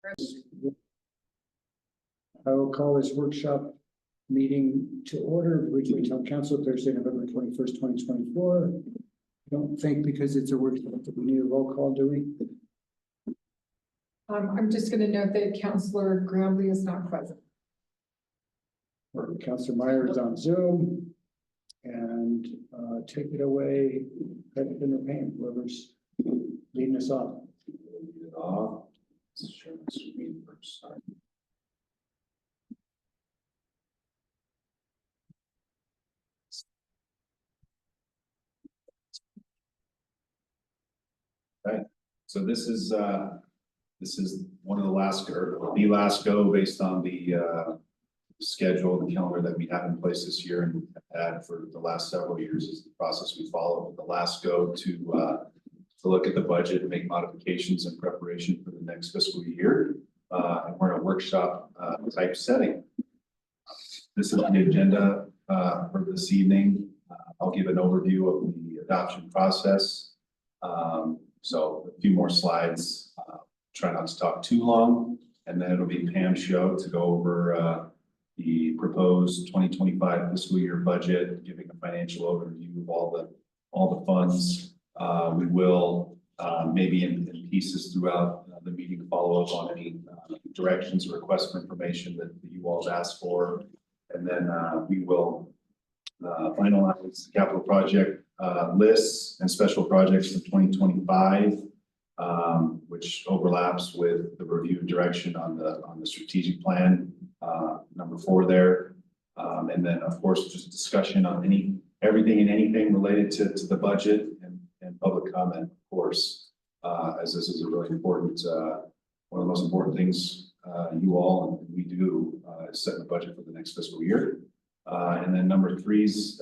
I will call this workshop meeting to order, Ridgway Town Council, Thursday, November 21st, 2024. I don't think because it's a workshop that we need a roll call, do we? I'm just going to note that Councillor Grambly is not present. Or Councillor Meyer is on Zoom. And take it away, Patrick and Payne, whoever's leading us off. Right. So this is one of the last or the last go based on the schedule, the calendar that we have in place this year and have had for the last several years is the process we follow. The last go to look at the budget and make modifications in preparation for the next fiscal year. And we're in a workshop type setting. This is the agenda for this evening. I'll give an overview of the adoption process. So a few more slides. Try not to talk too long, and then it'll be Pam's show to go over the proposed 2025 fiscal year budget, giving a financial overview of all the funds. We will maybe in pieces throughout the meeting follow up on any directions or requests for information that you all have asked for, and then we will finalize the capital project lists and special projects for 2025, which overlaps with the review and direction on the strategic plan, number 4 there. And then of course, just discussion on everything and anything related to the budget and public comment, of course, as this is a really important, one of the most important things you all and we do is set the budget for the next fiscal year. And then number 3's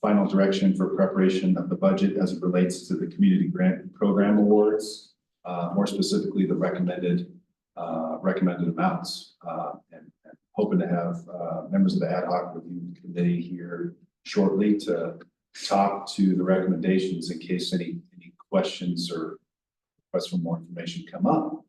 final direction for preparation of the budget as it relates to the community grant program awards, more specifically the recommended amounts, and hoping to have members of the ad hoc review committee here shortly to talk to the recommendations in case any questions or requests for more information come up.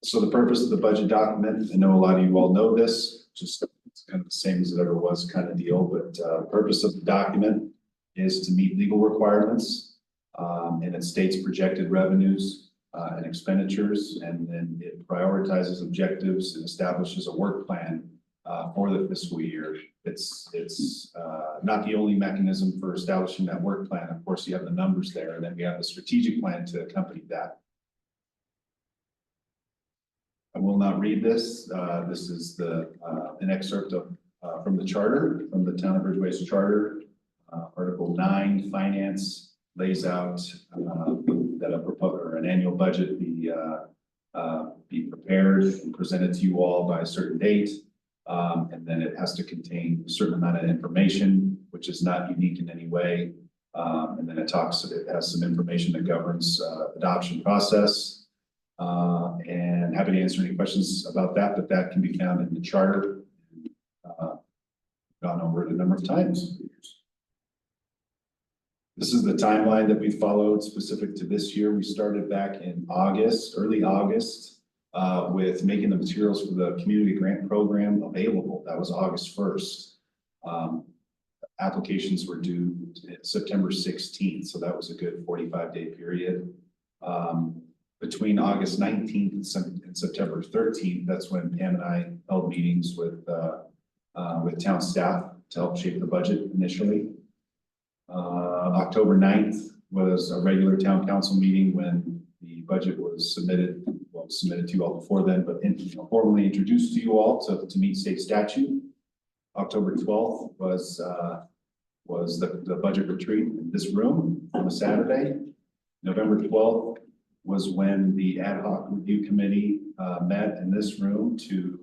So the purpose of the budget document, I know a lot of you all know this, just it's kind of the same as it ever was kind of deal, but the purpose of the document is to meet legal requirements, and it states projected revenues and expenditures, and then it prioritizes objectives and establishes a work plan for the fiscal year. It's not the only mechanism for establishing that work plan. Of course, you have the numbers there, and then we have the strategic plan to accompany that. I will not read this. This is an excerpt from the charter, from the Town of Ridgway's charter. Article 9, Finance, lays out that an annual budget be prepared and presented to you all by a certain date. And then it has to contain a certain amount of information, which is not unique in any way. And then it has some information that governs adoption process. And happy to answer any questions about that, but that can be found in the charter. Gone over it a number of times. This is the timeline that we followed specific to this year. We started back in August, early August, with making the materials for the community grant program available. That was August 1st. Applications were due September 16th, so that was a good 45-day period. Between August 19th and September 13th, that's when Pam and I held meetings with town staff to help shape the budget initially. October 9th was a regular town council meeting when the budget was submitted to you all before then, but formally introduced to you all to meet state statute. October 12th was the budget retreat in this room on a Saturday. November 12th was when the ad hoc review committee met in this room to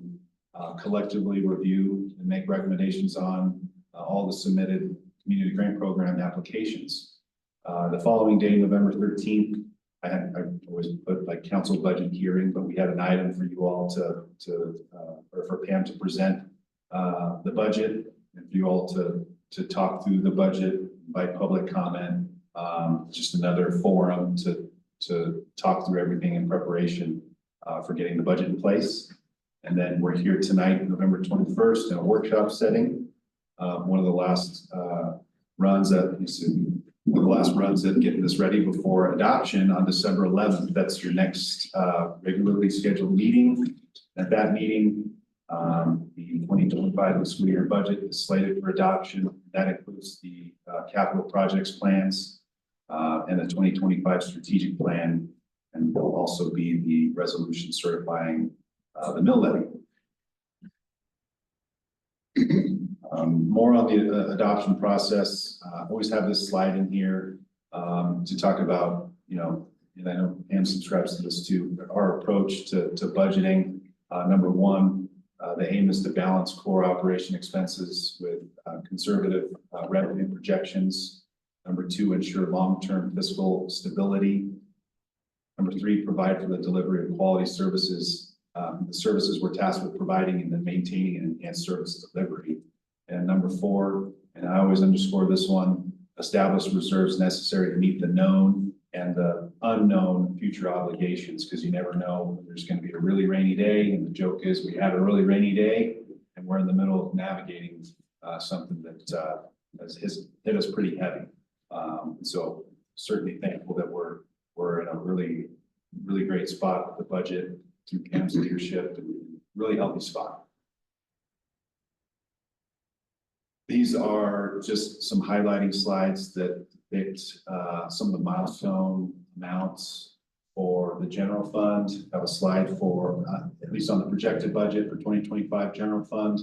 collectively review and make recommendations on all the submitted community grant program applications. The following day, November 13th, I always put like council budget hearing, but we had an item for you all or for Pam to present the budget and for you all to talk through the budget by public comment. Just another forum to to talk through everything in preparation for getting the budget in place. And then we're here tonight, November 21st, in a workshop setting. One of the last runs at getting this ready before adoption on December 11th. That's your next regularly scheduled meeting. At that meeting, the 2025 school year budget is slated for adoption. That includes the capital projects plans and the 2025 strategic plan, and will also be the resolution certifying the mill levy. More on the adoption process. Always have this slide in here to talk about, and I know Pam subscribes to this too, our approach to budgeting. Number one, the aim is to balance core operation expenses with conservative revenue projections. Number two, ensure long-term fiscal stability. Number three, provide for the delivery of quality services. The services we're tasked with providing and then maintaining an enhanced service delivery. And number four, and I always underscore this one, establish reserves necessary to meet the known and the unknown future obligations, because you never know when there's going to be a really rainy day. And the joke is we had a really rainy day and we're in the middle of navigating something that has hit us pretty heavy. So certainly thankful that we're in a really great spot with the budget through Pam's leadership, and really healthy spot. These are just some highlighting slides that depict some of the milestone amounts for the general fund. I have a slide for, at least on the projected budget for 2025 general fund.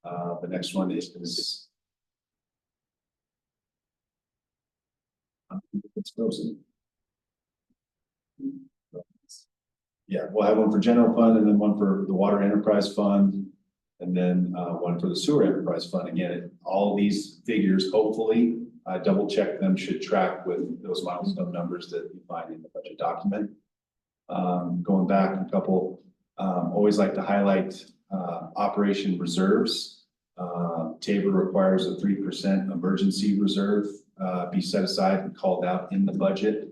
The next one is it's frozen. Yeah, we'll have one for general fund and then one for the water enterprise fund. And then one for the sewer enterprise fund. Again, all these figures, hopefully, double check them, should track with those milestone numbers that you find in the budget document. Going back a couple, always like to highlight operation reserves. Tabor requires a 3% emergency reserve be set aside and called out in the budget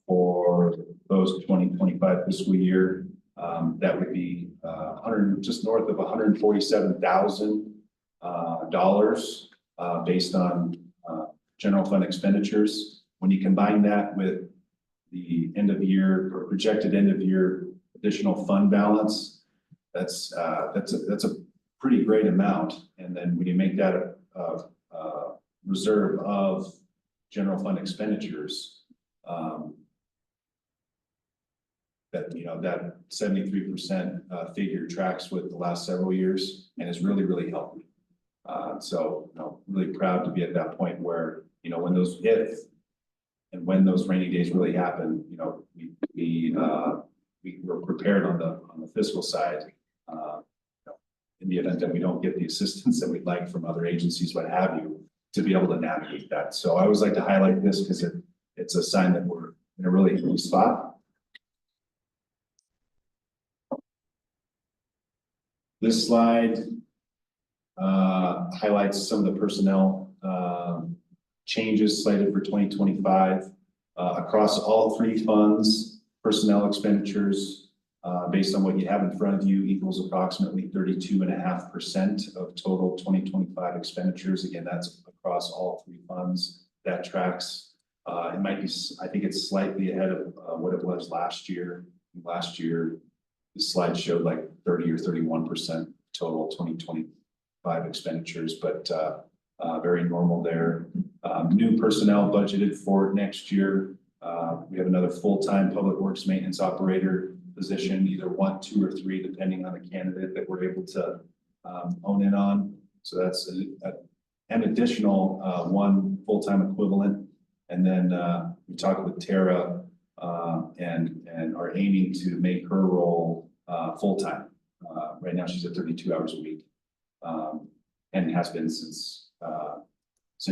for those 2025 fiscal year. That would be just north of $147,000 based on general fund expenditures. When you combine that with the end of year or projected end of year additional fund balance, that's a pretty great amount. And then when you make that a reserve of general fund expenditures, that 73% figure tracks with the last several years and is really healthy. So really proud to be at that point where when those when those rainy days really happen, we're prepared on the fiscal side. In the event that we don't get the assistance that we'd like from other agencies, what have you, to be able to navigate that. So I always like to highlight this because it's a sign that we're in a really good spot. This slide highlights some of the personnel changes slated for 2025 across all three funds. Personnel expenditures based on what you have in front of you equals approximately 32.5% of total 2025 expenditures. Again, that's across all three funds. That tracks. It might be, I think it's slightly ahead of what it was last year. Last year, the slide showed like 30 or 31% total 2025 expenditures, but very normal there. New personnel budgeted for next year. We have another full-time public works maintenance operator position, either 1, 2, or 3, depending on the candidate that we're able to hone in on. So that's an additional 1 full-time equivalent. And then we talked with Tara and are aiming to make her role full-time. Right now she's at 32 hours a week and has been since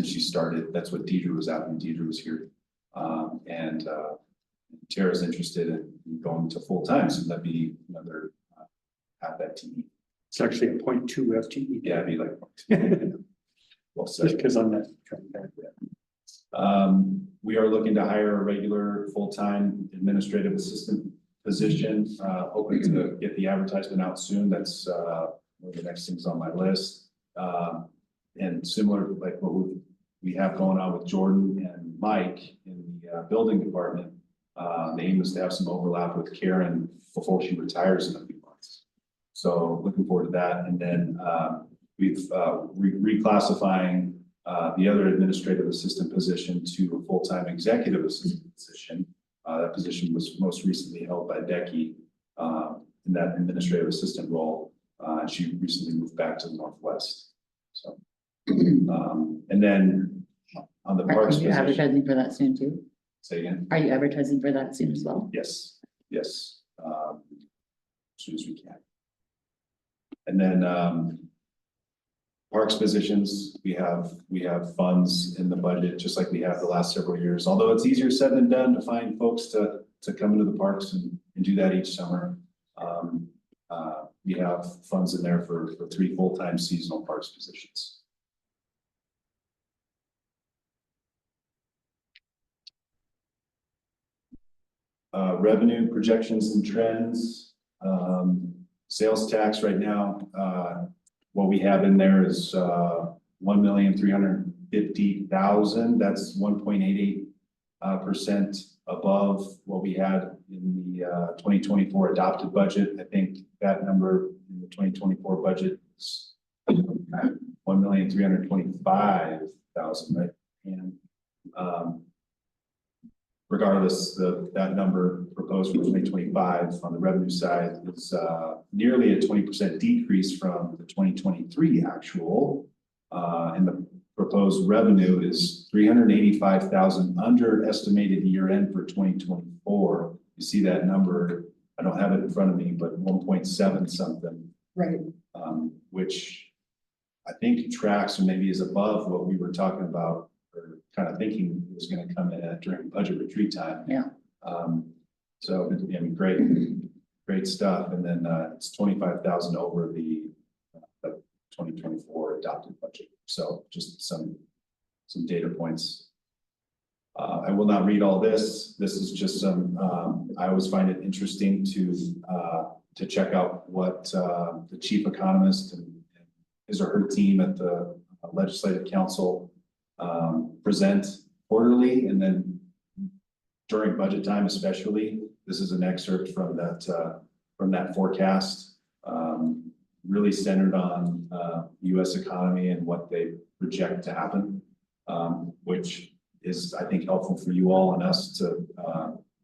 she started. That's what Deidre was at when Deidre was here. And Tara's interested in going to full-time, so that'd be another half FTE. It's actually a 0.2 FTE. Yeah, it'd be like well, just because I'm not trying to back that. We are looking to hire a regular full-time administrative assistant position, hoping to get the advertisement out soon. That's one of the next things on my list. And similar, like what we have going on with Jordan and Mike in the building department, the aim is to have some overlap with Karen before she retires in a few months. So looking forward to that. And then we've reclassifying the other administrative assistant position to a full-time executive assistant position. That position was most recently held by Becky in that administrative assistant role. She recently moved back to the Northwest. So, and then on the parks Are you position, advertising for that soon too? say again. Are you advertising for that soon as well? Yes, yes, as soon as we can. And then parks positions, we have funds in the budget, just like we have the last several years. Although it's easier said than done to find folks to come into the parks and do that each summer. We have funds in there for 3 full-time seasonal parks positions. Revenue projections and trends. Sales tax right now, what we have in there is 1,350,000. That's 1.88% above what we had in the 2024 adopted budget. I think that number in the 2024 budget is 1,325,000, right? And regardless, that number proposed for 2025 on the revenue side is nearly a 20% decrease from the 2023 actual. And the proposed revenue is 385,000 under estimated year end for 2024. You see that number, I don't have it in front of me, but 1.7 something. Right. Which I think tracks or maybe is above what we were talking about or kind of thinking it was going to come in at during budget retreat time. Yeah. So I mean, great stuff. And then it's 25,000 over the 2024 adopted budget. So just some data points. I will not read all this. This is just some. I always find it interesting to check out what the chief economist and his or her team at the legislative council present quarterly, and then during budget time especially. This is an excerpt from that forecast, really centered on U.S. economy and what they project to happen, which is, I think, helpful for you all and us to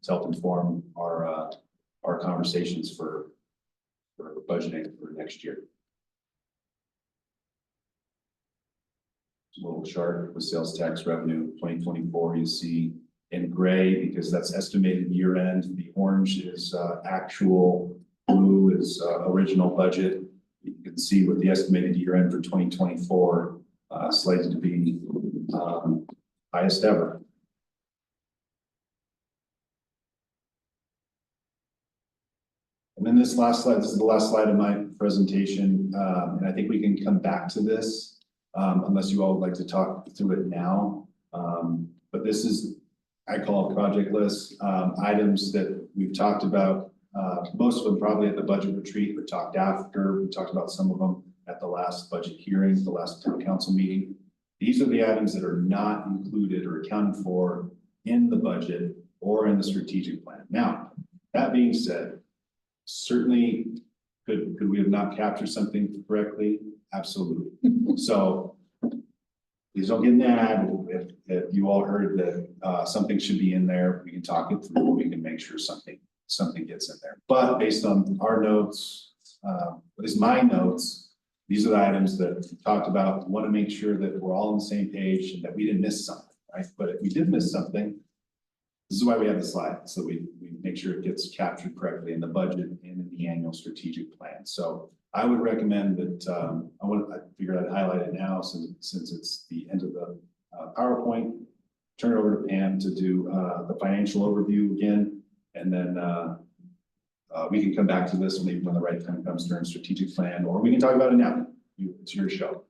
help inform our conversations for budgeting for next year. A little chart with sales tax revenue 2024, you see in gray because that's estimated year end. The orange is actual, blue is original budget. You can see what the estimated year end for 2024 slated to be highest ever. And then this last slide, this is the last slide of my presentation, and I think we can come back to this unless you all would like to talk through it now. But this is, I call a project list, items that we've talked about, most of them probably at the budget retreat, but talked after. We talked about some of them at the last budget hearing, the last town council meeting. These are the items that are not included or accounted for in the budget or in the strategic plan. Now, that being said, certainly could we have not captured something correctly? Absolutely. So please don't get mad if you all heard that something should be in there. We can talk it through. We can make sure something gets in there. But based on our notes, at least my notes, these are the items that we talked about. We want to make sure that we're all on the same page and that we didn't miss something, right? But if we did miss something, this is why we have the slide, so we make sure it gets captured correctly in the budget and in the annual strategic plan. So I would recommend that I figured I'd highlight it now since it's the end of the PowerPoint. Turn it over to Pam to do the financial overview again, and then we can come back to this maybe when the right time comes during strategic plan, or we can talk about it now. It's your show.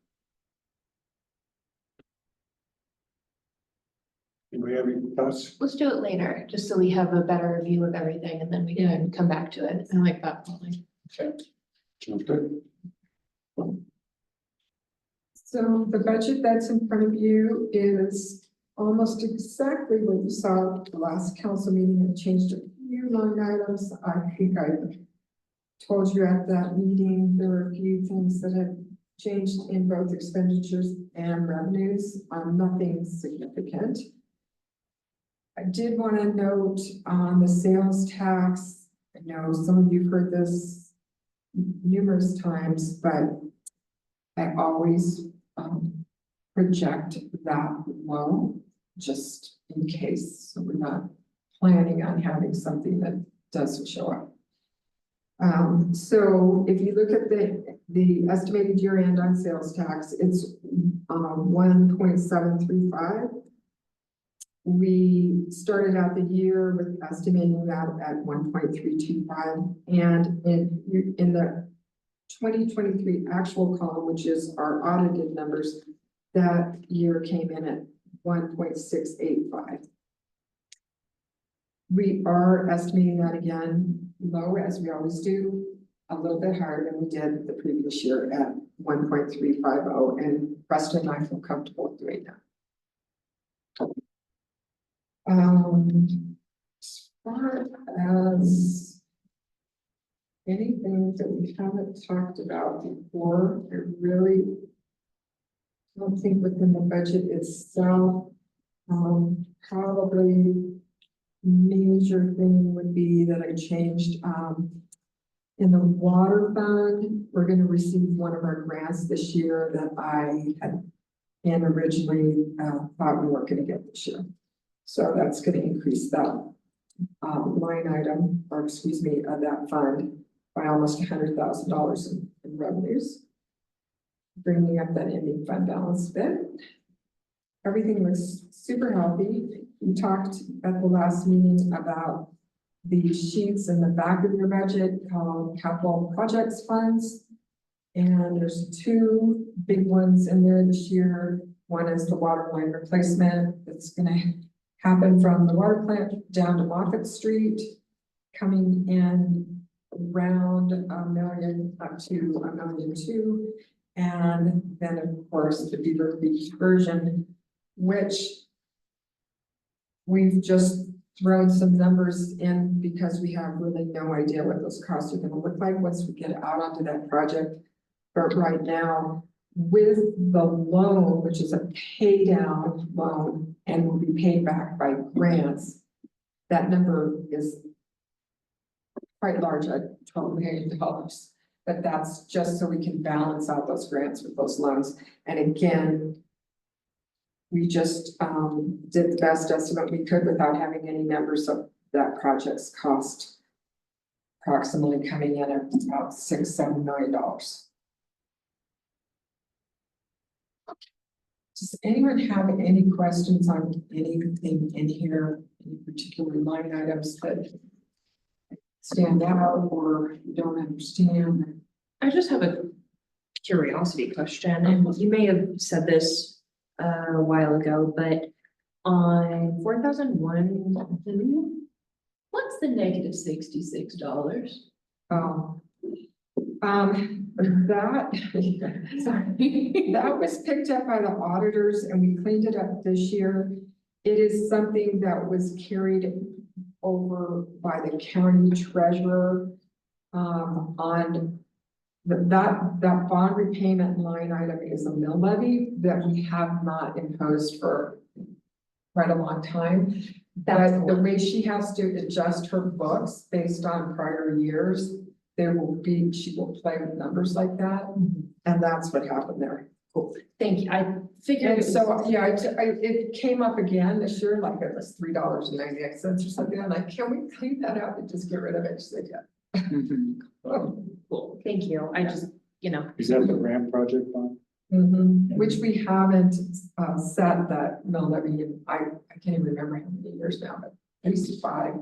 Anybody have any thoughts? Let's do it later, just so we have a better view of everything and then we can come back to it. I like that, Polly. Sounds good. So the budget that's in front of you is almost exactly what you saw at the last council meeting. I changed a few line items. I think I told you at that meeting, there were a few things that had changed in both expenditures and revenues, nothing significant. I did want to note on the sales tax, I know some of you've heard this numerous times, but I always project that low, just in case, so we're not planning on having something that doesn't show up. So if you look at the estimated year end on sales tax, it's 1.735. We started out the year with estimating that at 1.325, and in the 2023 actual column, which is our audited numbers, that year came in at 1.685. We are estimating that again low, as we always do, a little bit higher than we did the previous year at 1.350, and Preston and I feel comfortable with doing that. As far as anything that we haven't talked about before, I really don't think within the budget itself, probably major thing would be that I changed, in the water fund, we're gonna receive one of our grants this year that I had and originally, thought we weren't gonna get this year. So that's gonna increase that, line item, or excuse me, that fund by almost $100,000 in revenues, bringing up that ending fund balance a bit. Everything looks super healthy. We talked at the last meeting about the sheets in the back of your budget called capital projects funds. And there's two big ones in there this year. One is the water line replacement that's gonna happen from the water plant down to Moffett Street, coming in around $1 million up to $1.2 million. And then of course the Beaver Creek version, which we've just thrown some numbers in because we have really no idea what those costs are going to look like once we get out onto that project. But right now, with the loan, which is a pay down loan and will be paid back by grants, that number is quite large at $12 million. But that's just so we can balance out those grants with those loans. And again, we just did the best estimate we could without having any numbers of that project's cost, approximately coming in at about $6-7 million. Does anyone have any questions on anything in here, any particular line items that stand out or you don't understand? I just have a curiosity question, and you may have said this a while ago, but on 4001, what's the negative $66? Oh, that, sorry, that was picked up by the auditors and we cleaned it up this year. It is something that was carried over by the county treasurer, on that bond repayment line item is a mill levy that we have not imposed for quite a long time. But the way she has to adjust her books based on prior years, she will play with numbers like that. And that's what happened there. Cool. Thank you. I figured. And so, yeah, it came up again this year, like it was $3.98 or something. I'm like, can we clean that up and just get rid of it? She said, yeah. Cool. Thank you. I just, Is that the ramp project on? Which we haven't set that mill levy in, I can't even remember how many years now, but at least 5.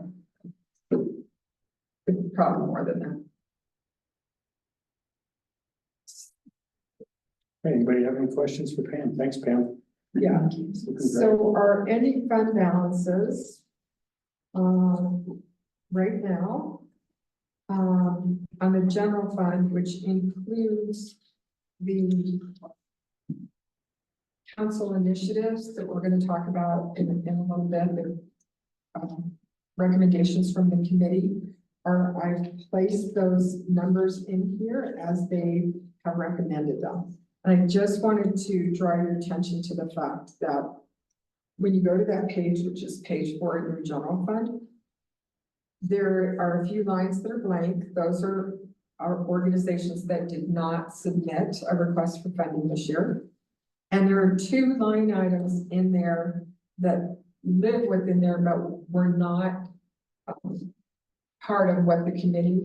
Probably more than that. Anybody have any questions for Pam? Thanks, Pam. Yeah, Looking great. so are any fund balances? Right now. On the general fund, which includes the. Council initiatives that we're gonna talk about in a little bit, the. Recommendations from the committee I've placed those numbers in here as they have recommended them. And I just wanted to draw your attention to the fact that when you go to that page, which is page 4 in your general fund, there are a few lines that are blank. Those are our organizations that did not submit a request for funding this year. And there are 2 line items in there that live within there, but were not part of what the committee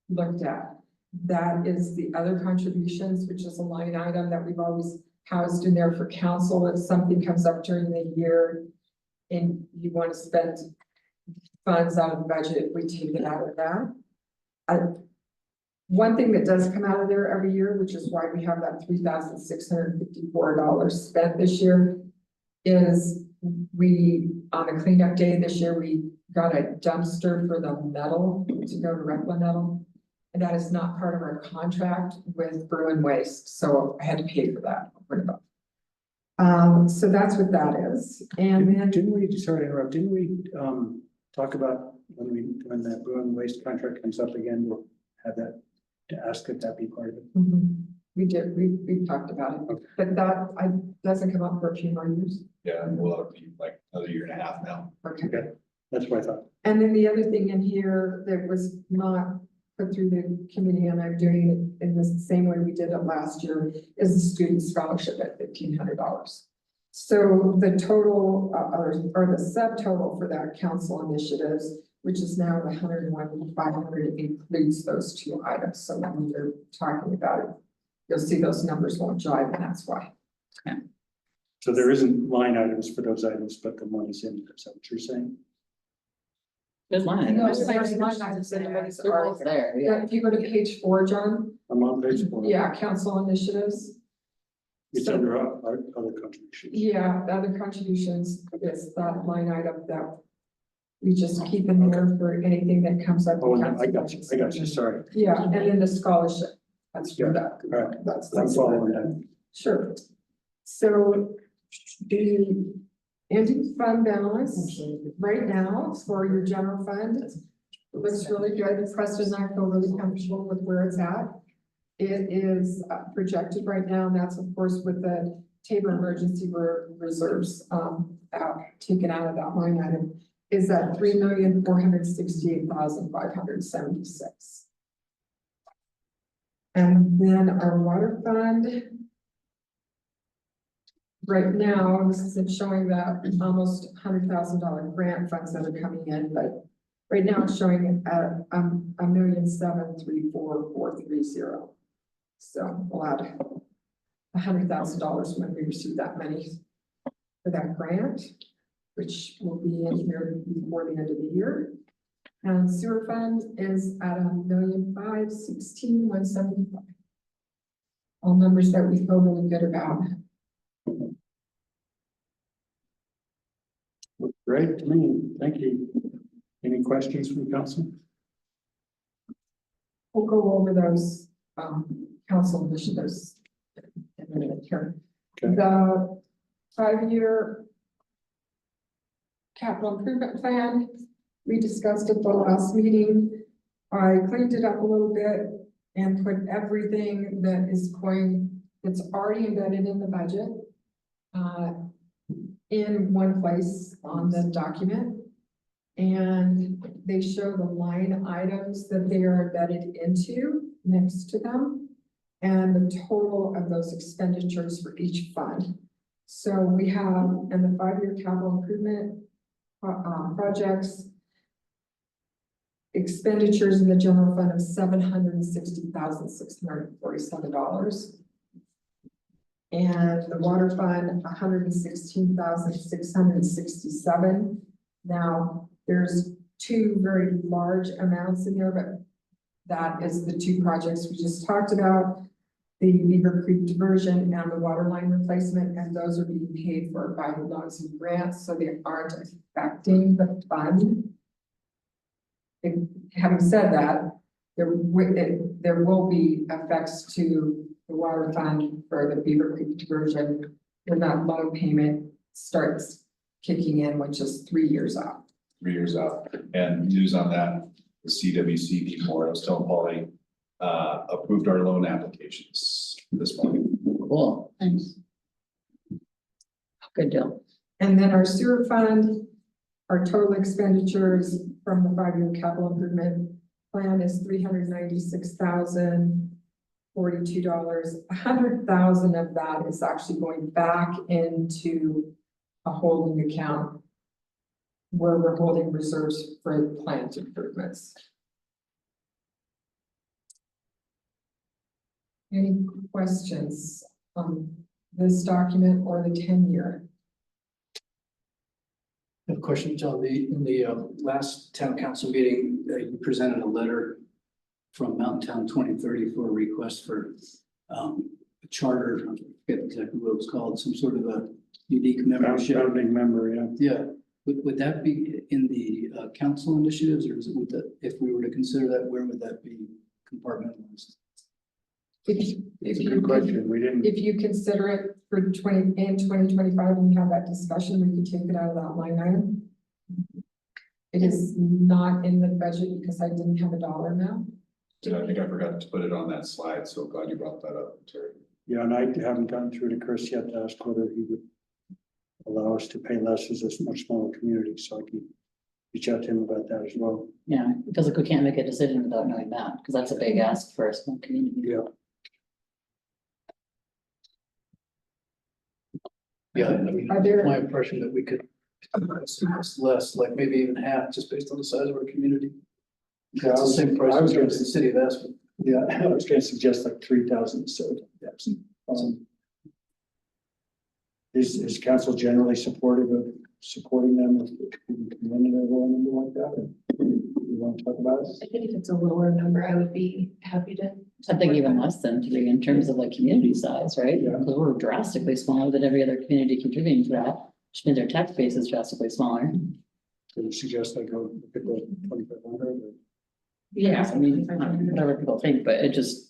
looked at. That is the other contributions, which is a line item that we've always housed in there for council. If something comes up during the year and you want to spend funds out of the budget, we take it out of that. One thing that does come out of there every year, which is why we have that $3,654 spent this year, is we, on a cleanup day this year, we got a dumpster for the metal to go to Recla Metal. And that is not part of our contract with Bruin Waste, so I had to pay for that. So that's what that is. And then, Didn't we, sorry to interrupt, didn't we, talk about when that Bruin Waste contract comes up again, we'll have that, to ask if that be part of it? we did, we talked about it, Okay. but that doesn't come up for a few more years. Yeah, we'll have to be like another year and a half now. Okay. Okay, that's what I thought. And then the other thing in here that was not put through the committee, and I'm doing it in the same way we did it last year, is the student scholarship at $1,500. So the total, or the subtotal for that council initiatives, which is now the 101,500, includes those 2 items. So when you're talking about it, you'll see those numbers won't jive, and that's why. So there isn't line items for those items, but the money's in there, is that what you're saying? There's line No, items. there's line items in the minutes They're are- both there, Yeah, yeah. if you go to page 4, John, I'm on page 4. yeah, council initiatives. It's So- under our other contributions. Yeah, the other contributions is that line item that we just keep in there for anything that comes up. Oh, no, I got you, sorry. Yeah, and then the scholarship, that's for that. All right. That's. I'm following that. Sure. So the ending fund balance right now for your general fund looks really good. Preston and I feel really comfortable with where it's at. It is projected right now, and that's of course with the Tabor emergency reserves taken out of that line item, is at $3,468,576. And then our water fund. Right now, this isn't showing that almost $100,000 grant funds that are coming in, but right now it's showing at $1,734,430. So we'll add $100,000 when we receive that money for that grant, which will be in here before the end of the year. And sewer fund is at $1,516,175. All numbers that we feel really good about. Great to me, thank you. Any questions from council? We'll go over those, council initiatives in a minute here. Okay. The 5-year capital improvement plan, we discussed at the last meeting. I cleaned it up a little bit and put everything that is that's already embedded in the budget, in one place on the document. And they show the line items that they are embedded into next to them, and the total of those expenditures for each fund. So we have in the 5-year capital improvement projects, expenditures in the general fund of $760,647. And the water fund, $116,667. Now, there's 2 very large amounts in there, but that is the 2 projects we just talked about. the Beaver Creek diversion and the water line replacement, and those are being paid for by loans and grants, so they aren't affecting the fund. Having said that, there will be effects to the water fund for the Beaver Creek diversion when that loan payment starts kicking in, which is 3 years out. 3 years out. And news on that, the CWC before, I was telling Polly, approved our loan applications this morning. Cool. Thanks. Good deal. And then our sewer fund, our total expenditures from the 5-year capital improvement plan is $396,042. $100,000 of that is actually going back into a holding account where we're holding reserves for plant improvements. Any questions on this document or the 10-year? I have a question, John. In the last town council meeting, you presented a letter from Mountain Town 2030 for a request for a charter. I forget exactly what it was called, some sort of a unique membership. Founding member, yeah. Yeah, would that be in the council initiatives, or is it with the, if we were to consider that, where would that be compartmentalized? If It's a you good question. We didn't, If you consider it for 2025 and have that discussion, we can take it out of that line item. It is not in the budget because I didn't have a dollar amount. And I think I forgot to put it on that slide, so glad you brought that up, Terry. yeah, and I haven't gotten through to Chris yet to ask whether he would allow us to pay less as a much smaller community, so I can reach out to him about that as well. Yeah, it feels like we can't make a decision without knowing that, because that's a big ask for a small community. Yeah. Yeah, I mean, Are there- my impression that we could less, like maybe even half, just based on the size of our community. Yeah, It's the same price I was as gonna, the city of Aspen. yeah, I was gonna suggest like 3,000, so, yes. Is council generally supportive of supporting them if we can come in at a lower number like that? Or you want to talk about it? I think if it's a lower number, I would be happy to. I think even less than 3 in terms of like community size, right? Yeah. Because we're drastically smaller than every other community contributing to that, which means our tax base is drastically smaller. Do you suggest I go look at the 2,500? Yeah, I mean, whatever people think, but it just,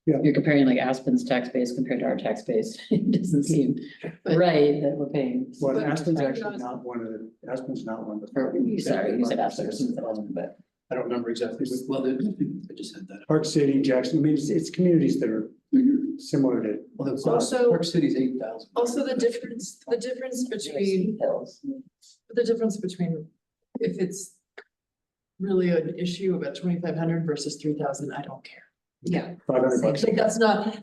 Yeah. you're comparing like Aspen's tax base compared to our tax base. It doesn't seem right that we're paying. Well, But- Aspen's actually not one of the, Aspen's not one of the. Or, sorry, you said Aspen, I said Aspen, but I don't remember exactly, well, I just had that. Park City, Jackson, I mean, it's communities that are similar to. Well, the Also- Park City's 8,000. Also, the difference between, hills. if it's really an issue about 2,500 versus 3,000, I don't care. Yeah. $500. Like,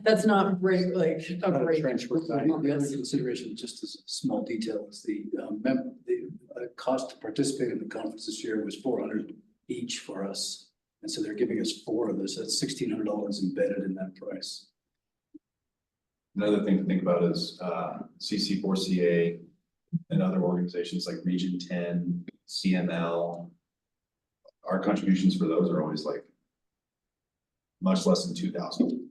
that's not break, like, a Not a break. transfer The value. other consideration, just as a small detail, is the cost to participate in the conference this year was $400 each for us. And so they're giving us 4 of this, that's $1,600 embedded in that price. Another thing to think about is CC4CA and other organizations like Region 10, CML. Our contributions for those are always like much less than 2,000,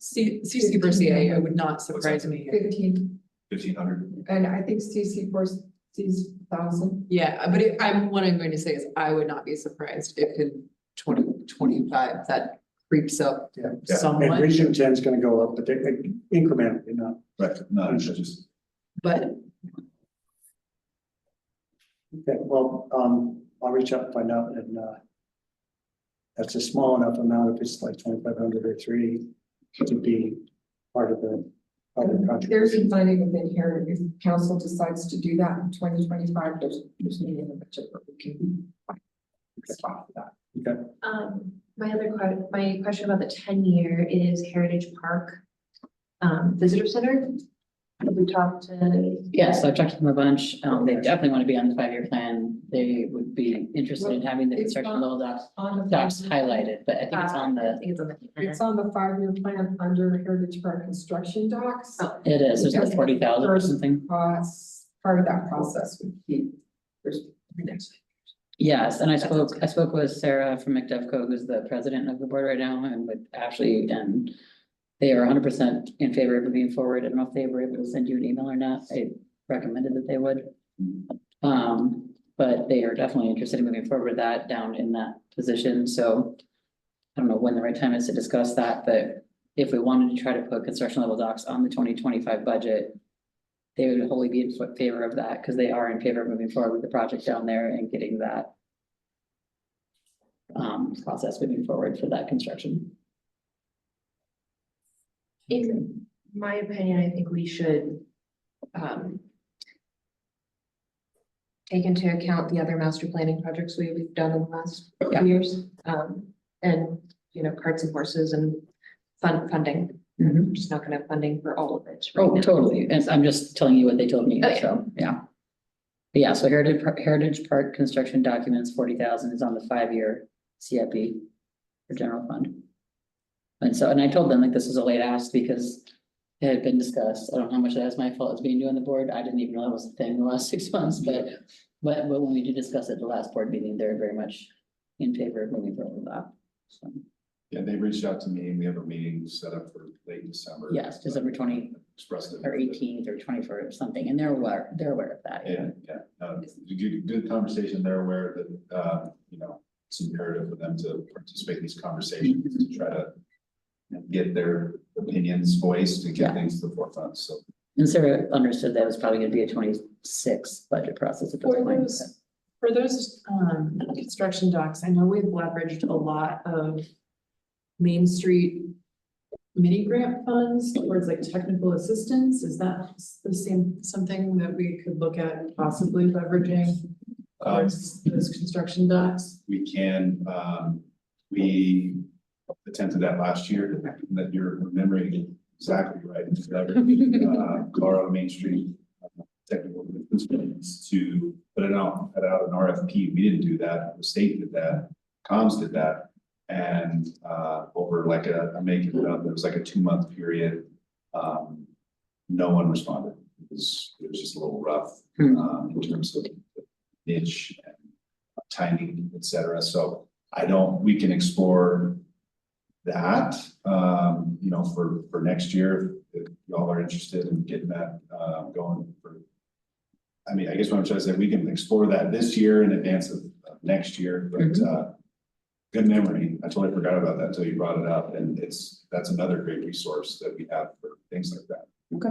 CC per CA, it would not surprise me. 1,500. And I think CC four, C's 1,000. Yeah, but what I'm going to say is I would not be surprised if in 2025 that creeps up Yeah. Yeah. And somewhat, Region 10 is gonna go up, but they incrementally, not. Right, no, it's just, but Okay, well, I'll reach out and find out, and that's a small enough amount, if it's like 2,500 or 3, to be part of the contract. There's some funding within here. If council decides to do that in 2025, there's money in the budget where we can find a spot for that. Okay, My question about the 10-year is Heritage Park, Visitor Center. Have we talked to? Yeah, so I've talked to them a bunch. They definitely want to be on the 5-year plan. They would be interested in having the It's construction not- level On the docs five-year plan. highlighted, but I think it's on I the, think it's on the. It's on the 5-year plan under Heritage Park construction docs. Oh. it is, there's like 40,000 or something. Part of that process would be, there's. Yes, and I spoke with Sarah from McDevco, who's the president of the board right now, and with Ashley and They are 100% in favor of moving forward. I don't know if they were able to send you an email or not. I recommended that they would. But they are definitely interested in moving forward with that down in that position, so. I don't know when the right time is to discuss that, but if we wanted to try to put construction level docks on the 2025 budget. They would wholly be in favor of that, because they are in favor of moving forward with the project down there and getting that. Process moving forward for that construction. In my opinion, I think we should, take into account the other master planning projects we've done in the last Yeah. few years. And, you know, carts and horses and funding. We're just not gonna have funding for all of it. right Oh, now. totally, and I'm just telling you what they told me, Okay. so, yeah. But yeah, so Heritage Park construction documents, 40,000 is on the 5-year CIP for general fund. And so, and I told them like this is a late ask because it had been discussed. I don't know how much that is my fault as being new on the board. I didn't even know that was a thing in the last 6 months, but when we did discuss it at the last board meeting, they're very much in favor of moving forward with that. So, Yeah, they reached out to me and we have a meeting set up for late December. yes, December 20 Expressed it. or 18th or 24th or something, and they're aware of that. Yeah. Good conversation. They're aware that, you know, it's imperative for them to participate in these conversations to try to get their opinions voiced and Yeah. get things to the forefront, so. And Sarah understood that it was probably gonna be a 26 budget process at this For point. those, for those construction docks, I know we've leveraged a lot of Main Street mini grant funds towards like technical assistance. Is that the same, something that we could look at possibly leveraging towards those construction docks? We can, we attempted that last year, that you're remembering exactly right. Colorado Main Street technical assistance to put it out an RFP. We didn't do that. The state did that. Comms did that. And over like I'm making it up, it was like a 2-month period. No one responded. It was just a little rough in terms of niche and timing, et cetera. So we can explore that, you know, for next year, if y'all are interested in getting that going for. I mean, I guess what I'm trying to say, we can explore that this year in advance of next year, but good memory. I totally forgot about that until you brought it up, and that's another great resource that we have for things like that. Okay.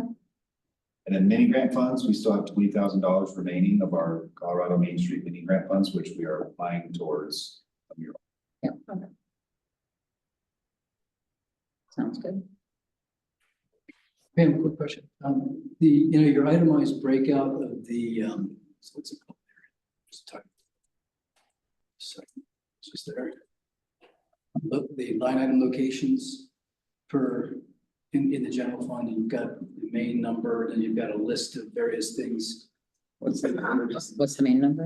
And then mini grant funds, we still have $20,000 remaining of our Colorado Main Street mini grant funds, which we are applying towards a mural. Yeah. Okay. Sounds good. I have a quick question. Your itemized breakout of the, what's it called? Just talk. Second, it's just there. Look, the line item locations in the general fund, you've got the main number, and you've got a list of various things. What's the main number?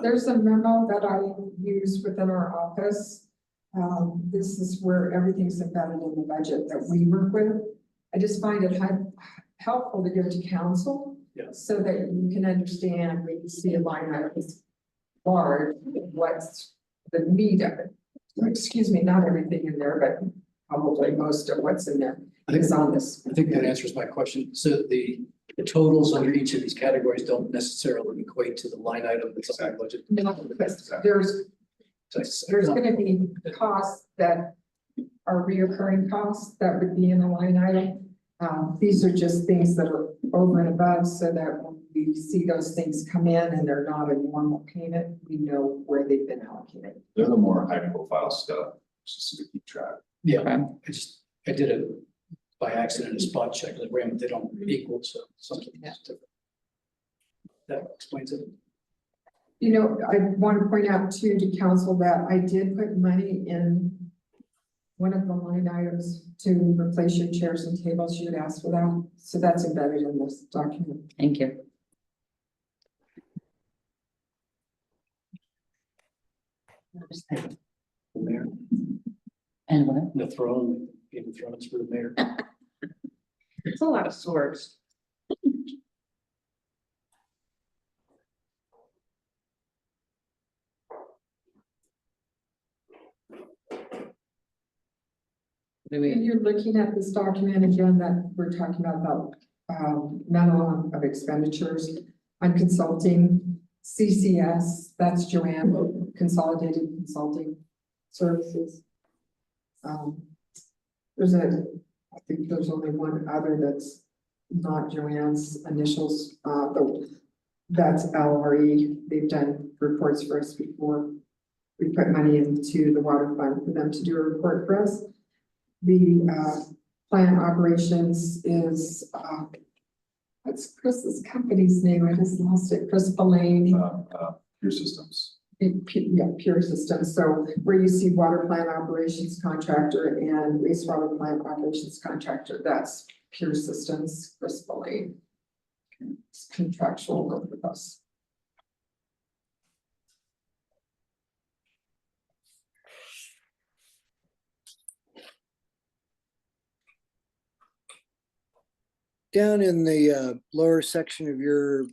There's a memo that I use within our office. This is where everything's embedded in the budget that we work with. I just find it helpful to give to council. Yeah. So that you can understand when you see a line item is large, what's the meat of it. Excuse me, not everything in there, but probably most of what's in there is on this. I think that answers my question. So the totals under each of these categories don't necessarily equate to the line item that's on the budget. No, because there's gonna be costs that are reoccurring costs that would be in a line item. These are just things that are over and above, so that when we see those things come in and they're not a normal payment, we know where they've been allocated. They're the more high profile stuff, just to keep track. Yeah, Okay. I did it by accident, a spot check, like, but they don't equal, so something is different. That explains it. You know, I want to point out too to council that I did put money in one of the line items to replace your chairs and tables. You had asked for that. So that's embedded in this document. Thank you. The mayor, And what? the throne, Game of Thrones for the mayor. It's a lot of swords. Do When we, you're looking at this document again, that we're talking about, memo of expenditures on consulting, CCS, that's Joanne, Consolidated Consulting Services. There's I think there's only one other that's not Joanne's initials, that's LRE. They've done reports for us before. We put money into the water fund for them to do a report for us. The plant operations is, what's Chris's company's name? I just lost it. Chris Belaine. Your systems. Pure Systems. So where you see water plant operations contractor and wastewater plant operations contractor, that's Pure Systems, Chris Belaine. It's contractual work with us. Down in the lower section of your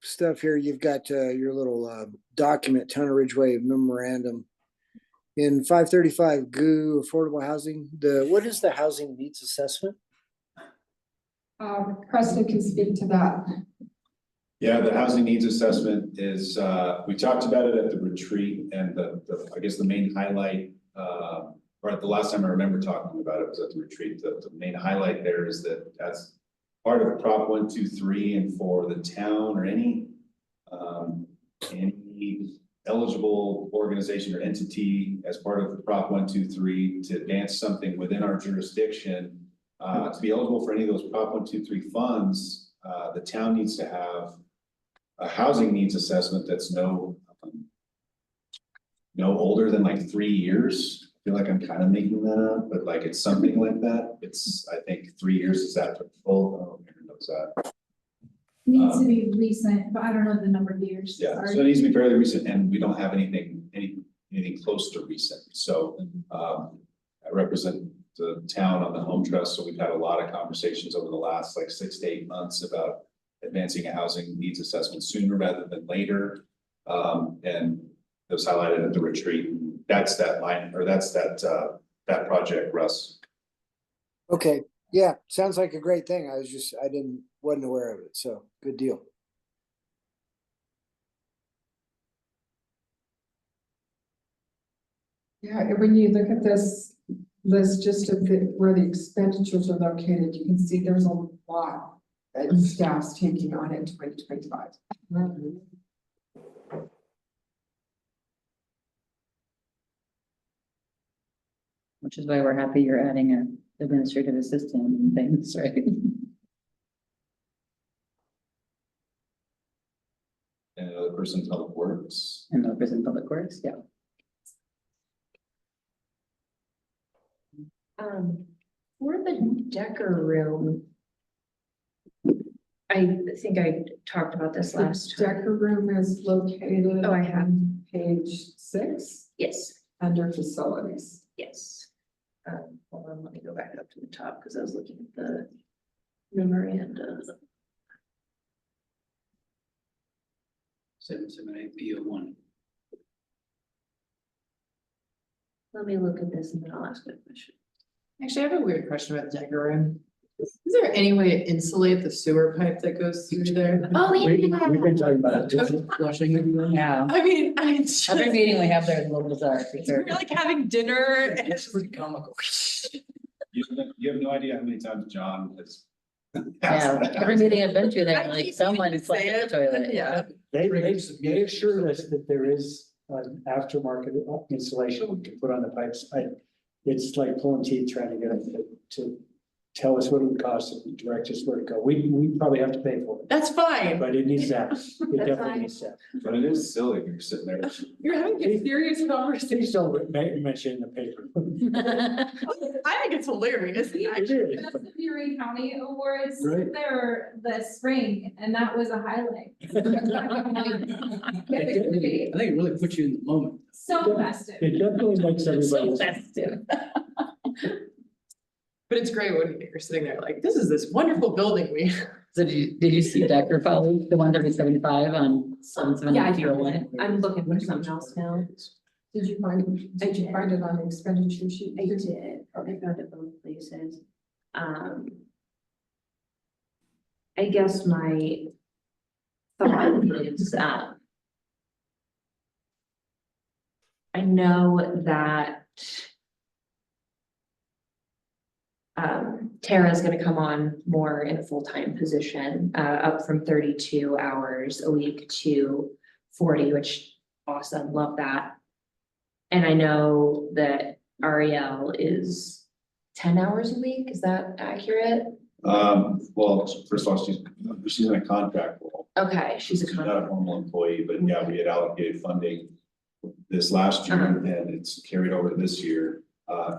stuff here, you've got your little document, Town of Ridgway memorandum. In 535 GU affordable housing, what is the housing needs assessment? Preston can speak to that. Yeah, the housing needs assessment is, we talked about it at the retreat, and I guess the main highlight, or at the last time I remember talking about it was at the retreat, the main highlight there is that as part of Prop 123 and for the town or any eligible organization or entity as part of Prop 123 to advance something within our jurisdiction, to be eligible for any of those Prop 123 funds, the town needs to have a housing needs assessment that's no older than like 3 years. I feel like I'm kind of making that up, but like it's something like that. It's, I think 3 years is that full. Oh, Aaron knows that. Needs to be recent, but I don't know the number of years. Yeah, Sorry. so it needs to be fairly recent, and we don't have anything close to recent. So I represent the town on the home trust, so we've had a lot of conversations over the last like 6 to 8 months about advancing a housing needs assessment sooner rather than later. And it was highlighted at the retreat. That's that line, or that's that project, Russ. Okay, yeah, sounds like a great thing. I wasn't aware of it, so good deal. Yeah, and when you look at this list, just of where the expenditures are located, you can see there's a lot that staff's taking on in 2025. which is why we're happy you're adding an administrative assistant and things, right? And another person in public works. And the prison public works, yeah. For the Decker room. I think I talked about this last The time. Decker room is located. Oh, I have. on page 6 Yes, under facilities. yes. Hold on, let me go back up to the top because I was looking at the memorandum. 778 PO1. Let me look at this and then I'll ask a question. Actually, I have a weird question about the Decker room. Is there any way to insulate the sewer pipe that goes through there? Oh, We've been talking about it. Flushing. Yeah, I mean, I just, every meeting we have there is a little bizarre, for sure. we're like having dinner and it's It's pretty comical. You have no idea how many times John has. Yeah, every meeting I've been to, I they're keep like, someone meaning to flushed say the it, toilet. yeah. They assured us that there is an aftermarket installation we can put on the pipes. It's like pulling teeth trying to get it to tell us what it would cost and direct us where to go. We probably have to pay for it, That's fine. but it needs that. It That's definitely fine. needs that. But it is silly when you're sitting there. You're having a serious conversation. Please don't mention in the paper. I think it's hilarious. It actually. is. That's the Erie County Awards, Right. there this spring, and that was a highlight. I think it really puts you in the moment. So festive. It definitely makes So everybody. festive. But it's great when you're sitting there like, this is this wonderful building we. So did you see Decker follow the 175 on 770? Yeah, I do. I'm looking for something else now. Did you find it on the expenditure sheet? I did, I found it both places. I guess my thought is, I know that Tara is gonna come on more in a full-time position, up from 32 hours a week to 40, which awesome, love that. And I know that Ariel is 10 hours a week, is that accurate? Well, first of all, she's in a contract role. Okay, she's a She's not contract. a formal employee, but yeah, we had allocated funding this last year and it's carried over to this year.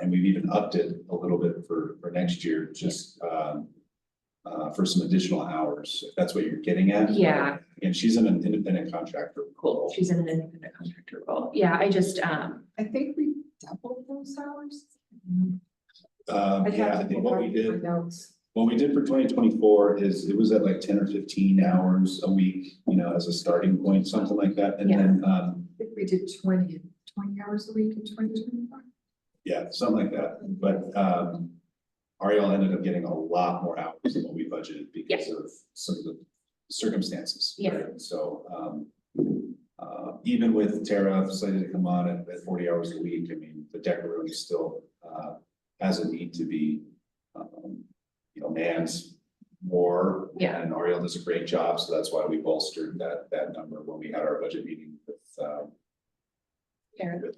And we've even upped it a little bit for next year, just for some additional hours, if that's what you're getting at. Yeah. And she's in an independent contractor. Cool, she's in an independent contractor role. Yeah, I just, I think we doubled those hours. Yeah, I think what we did. Notes. What we did for 2024 is it was at like 10 or 15 hours a week, you know, as a starting point, something like that. And then, I think we did 20 hours a week in 2025. yeah, something like that. But Ariel ended up getting a lot more hours than what we budgeted because of some of the circumstances. Yeah. Right? So even with Tara slated to come on at 40 hours a week, I mean, the deck room still has a need to be you know, manned more. Yeah. And Ariel does a great job, so that's why we bolstered that number when we had our budget meeting with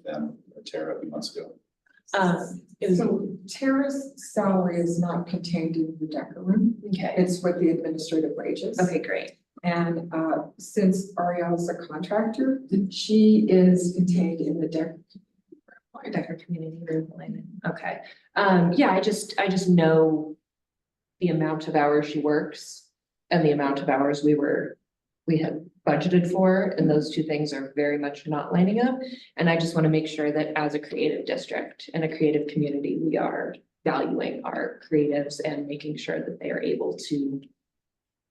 them, or Tara, a few months ago. it was, So Tara's salary is not contained in the Decker room. okay, It's with the administrative wages. okay, great. And since Ariel is a contractor, she is contained in the Decker. Decker Community Room. Okay, yeah, I just know the amount of hours she works and the amount of hours we had budgeted for, and those two things are very much not lining up. And I just want to make sure that as a creative district and a creative community, we are valuing our creatives and making sure that they are able to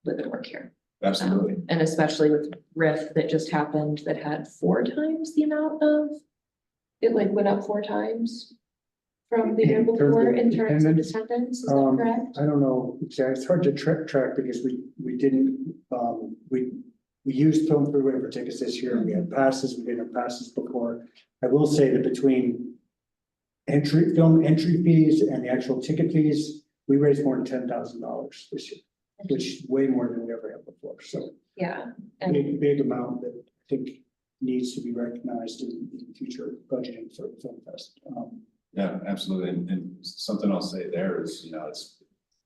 live and work here. Absolutely. And especially with RIF that just happened, that had 4 times the amount of, it like went up 4 times from the year In terms before of in terms of attendance? attendance, is that correct? I don't know, exactly. It's hard to track because we didn't, we used Film Freeway for tickets this year. We had passes, we didn't have passes before. I will say that between film entry fees and the actual ticket fees, we raised more than $10,000 this year, which is way more than we ever had before. So Yeah, and big amount that I think needs to be recognized in future budgeting for the Film Fest. Yeah, absolutely. And something I'll say there is, you know,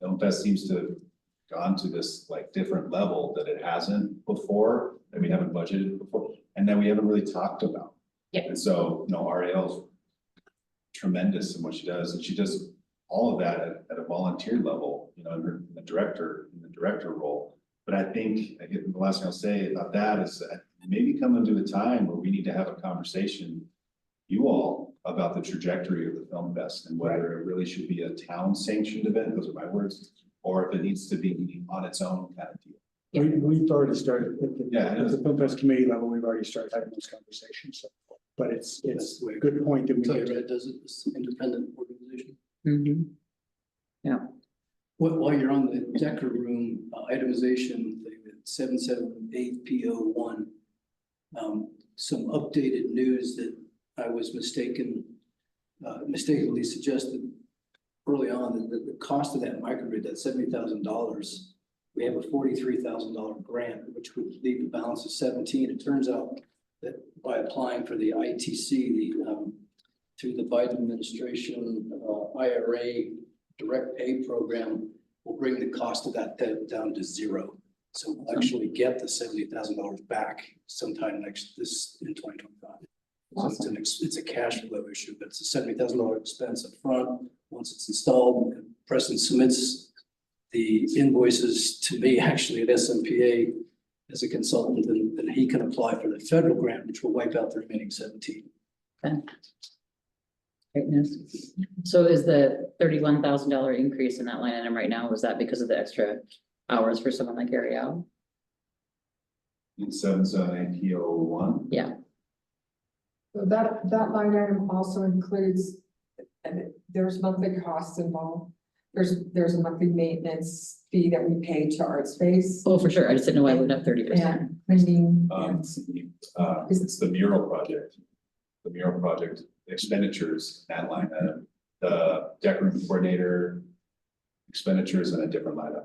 Film Fest seems to have gone to this like different level that it hasn't before, that we haven't budgeted before, and that we haven't really talked about. Yeah. And so, you know, Ariel's tremendous in what she does, and she does all of that at a volunteer level, you know, in the director role. But I think, again, the last thing I'll say about that is that maybe come into a time where we need to have a conversation, you all, about the trajectory of the Film Fest and whether it really should be a town sanctioned event, those are my words, or if it needs to be on its own kind of deal. We've already started Yeah, at the Film Fest committee level, we've already started having those conversations. So, but it's a good point that we So need to. Red does it, it's an independent organization. Mhm. While you're on the Decker room itemization, 778 PO1, some updated news that I was mistakenly suggested early on that the cost of that microgrid, that $70,000, we have a $43,000 grant, which would leave a balance of 17. It turns out that by applying for the ITC, through the Biden administration IRA direct pay program, will bring the cost of that down to 0. So we'll actually get the $70,000 back sometime in 2025. So it's a cash flow issue, but it's a $70,000 expense up front. Once it's installed, Preston submits the invoices to me, actually at SMPA as a consultant, and then he can apply for the federal grant, which will wipe out the remaining 17. Okay. Great news. So is the $31,000 increase in that line item right now, was that because of the extra hours for someone like Ariel? In 778 PO1. Yeah. So that line item also includes, and there's monthly costs involved. There's a monthly maintenance fee that we pay to Art Space. Oh, for sure. I just didn't know why it went up 30%. And cleaning It's the mural project. The mural project expenditures, that line item, the deck room coordinator expenditures in a different line item.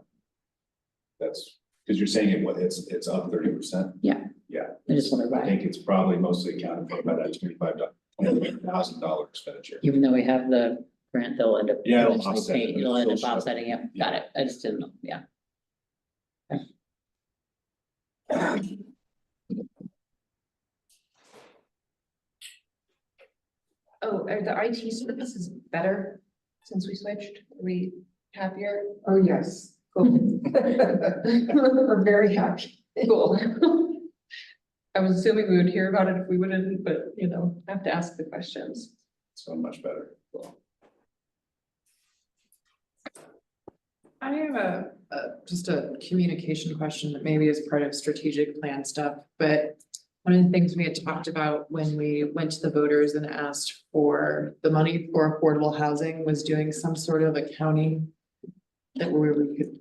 That's, because you're saying it's up 30%. Yeah. Yeah, I just wondered I why, think it's probably mostly accounted for by that $25,000 expenditure. even though we have the grant, they'll end up. Yeah, it'll eventually offset it, paying- but It'll it's end up still short. offsetting it. Got it. I just didn't know. Yeah. Oh, are the IT services better since we switched? Are we happier? Oh, yes. Cool. We're very happy. Cool. I was assuming we would hear about it if we wouldn't, but you know, I have to ask the questions. So much better. I have just a communication question that maybe is part of strategic plan stuff, but one of the things we had talked about when we went to the voters and asked for the money for affordable housing was doing some sort of accounting that where we could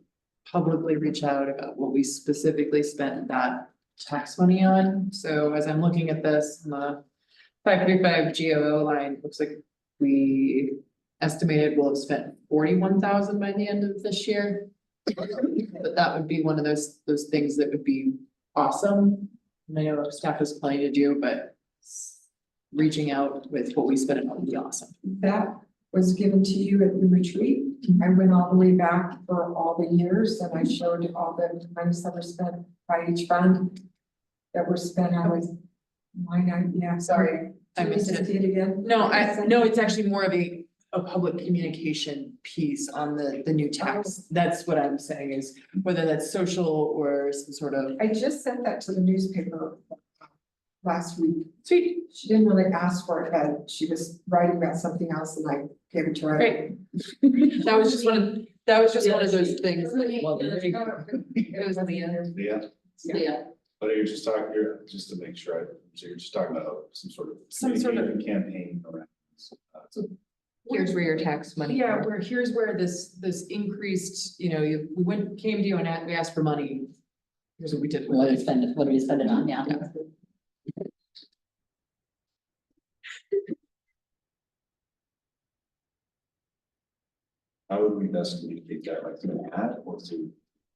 publicly reach out about what we specifically spent that tax money on. So as I'm looking at this, on the 535 GOO line, looks like we estimated we'll have spent 41,000 by the end of this year. But that would be one of those things that would be awesome. And I know staff has plenty to do, but reaching out with what we spent on would be awesome. That was given to you at the retreat. I went all the way back for all the years and I showed all the monies that were spent by each fund that were spent on with yeah, sorry. I missed Can you it. see it again? No, it's actually more of a public communication piece on the new tax. That's what I'm saying is whether that's social or some sort of. I just sent that to the newspaper last week. Sweet. She didn't really ask for it, but she was writing about something else and I gave it to her. Great. That was just one of those things. Well, there you go. It was Leah. Yeah, Yeah. but you're just talking, just to make sure, so you're just talking about some sort of. Some sort of- Campaign around. Here's where your tax money. Yeah, here's where this increased, you know, came to you and we asked for money. Here's what we did What with did it. we spend it on? Yeah. How would we best communicate that, like through an ad or through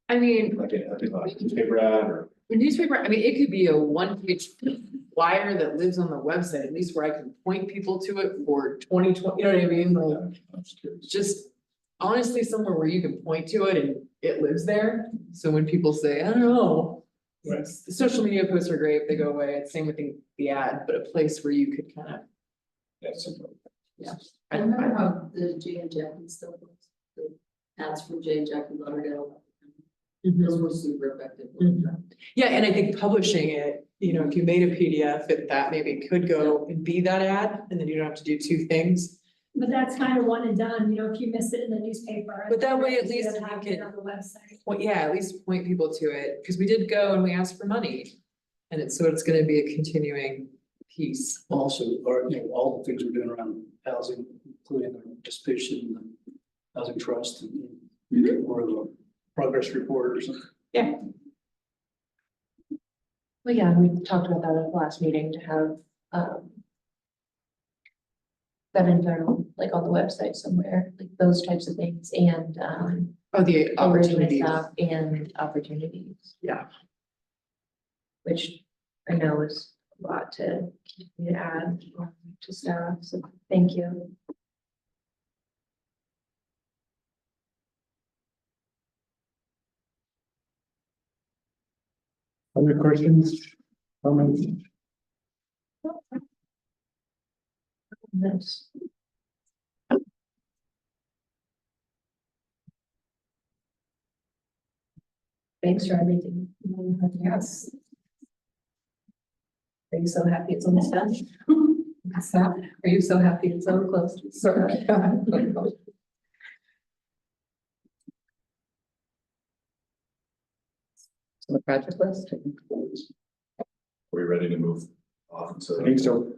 I mean, like a newspaper ad or? The newspaper, I mean, it could be a one-page flyer that lives on the website, at least where I can point people to it for 2020, you know what I mean? Like, I'm just curious. just honestly, somewhere where you can point to it and it lives there. So when people say, I don't know. Right. The social media posts are great, they go away, it's same with the ad, but a place where you could kind of, Yeah, simple. I remember how the Jay and Jackie stuff was, the ads from Jay and Jackie Lauderdale, those were super effective. yeah, and I think publishing it, you know, if you made a PDF, that maybe could go and be that ad, and then you don't have to do two things. But that's kind of one and done, you know, if you miss it in the newspaper. But that way at you least don't you have can- it on the website. Well, yeah, at least point people to it, because we did go and we asked for money. And it's gonna be a continuing piece. Also, or, you know, all the things we're doing around housing, including the participation in the housing trust and make it more of a progress report or something. well, yeah, we talked about that at the last meeting to have, that internal, like on the website somewhere, like those types of things and, Oh, the original opportunities. stuff and opportunities. Yeah. Which I know is a lot to add to staff, so thank you. Other questions? Comments? This. Thanks for everything. Yes. Are you so happy it's almost done? What's that? Are you so happy it's so close? Sorry. So the project list. Are we ready to move on? So I think so.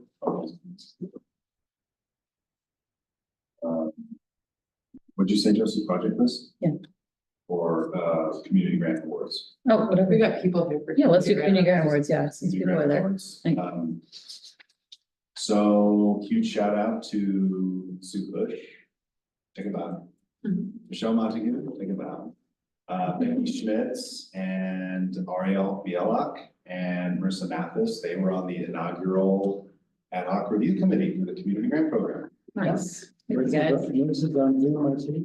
Would you say, Josie, project list? Yeah. Or, community grant awards? Oh, whatever. We got people here for. Yeah, let's do community grant awards, yeah, since Community people are grant there. awards. Thank- So huge shout out to Sue Bush. Take a bow. Michelle Montague, take a bow. Becky Schmitz and Ariel Bielak and Marissa Mathis, they were on the inaugural ad hoc review committee for the community grant program. Nice. Where's Very it good. go- where's it on Zoom, I see?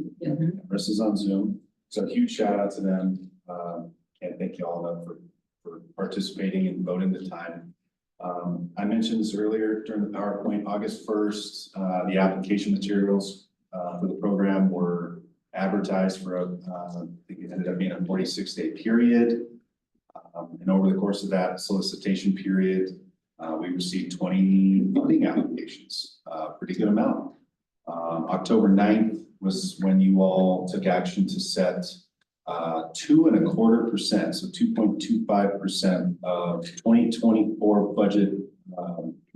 Marissa's on Zoom, so huge shout out to them. And thank you all enough for participating and voting the time. I mentioned this earlier during the PowerPoint, August 1st, the application materials for the program were advertised for I think it ended up being a 46-day period. And over the course of that solicitation period, we received 20 funding applications, pretty good amount. October 9th was when you all took action to set 2.25%, so 2.25% of 2024 budget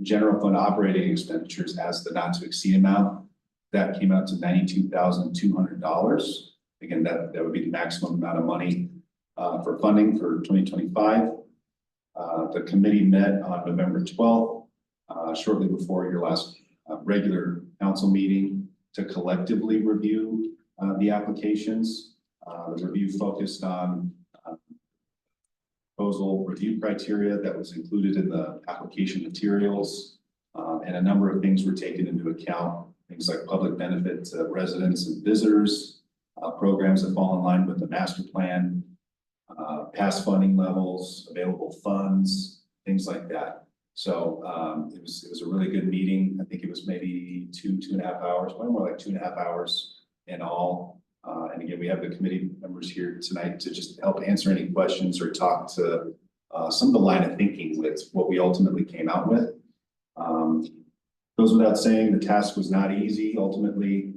general fund operating expenditures as the not to exceed amount. That came out to $92,200. Again, that would be the maximum amount of money for funding for 2025. The committee met on November 12th, shortly before your last regular council meeting, to collectively review the applications. The review focused on proposal review criteria that was included in the application materials. And a number of things were taken into account, things like public benefit to residents and visitors, programs that fall in line with the master plan, past funding levels, available funds, things like that. So it was a really good meeting. I think it was maybe 2.5 hours, probably more like 2.5 hours in all. And again, we have the committee members here tonight to just help answer any questions or talk to some of the line of thinking with what we ultimately came out with. Goes without saying, the task was not easy. Ultimately,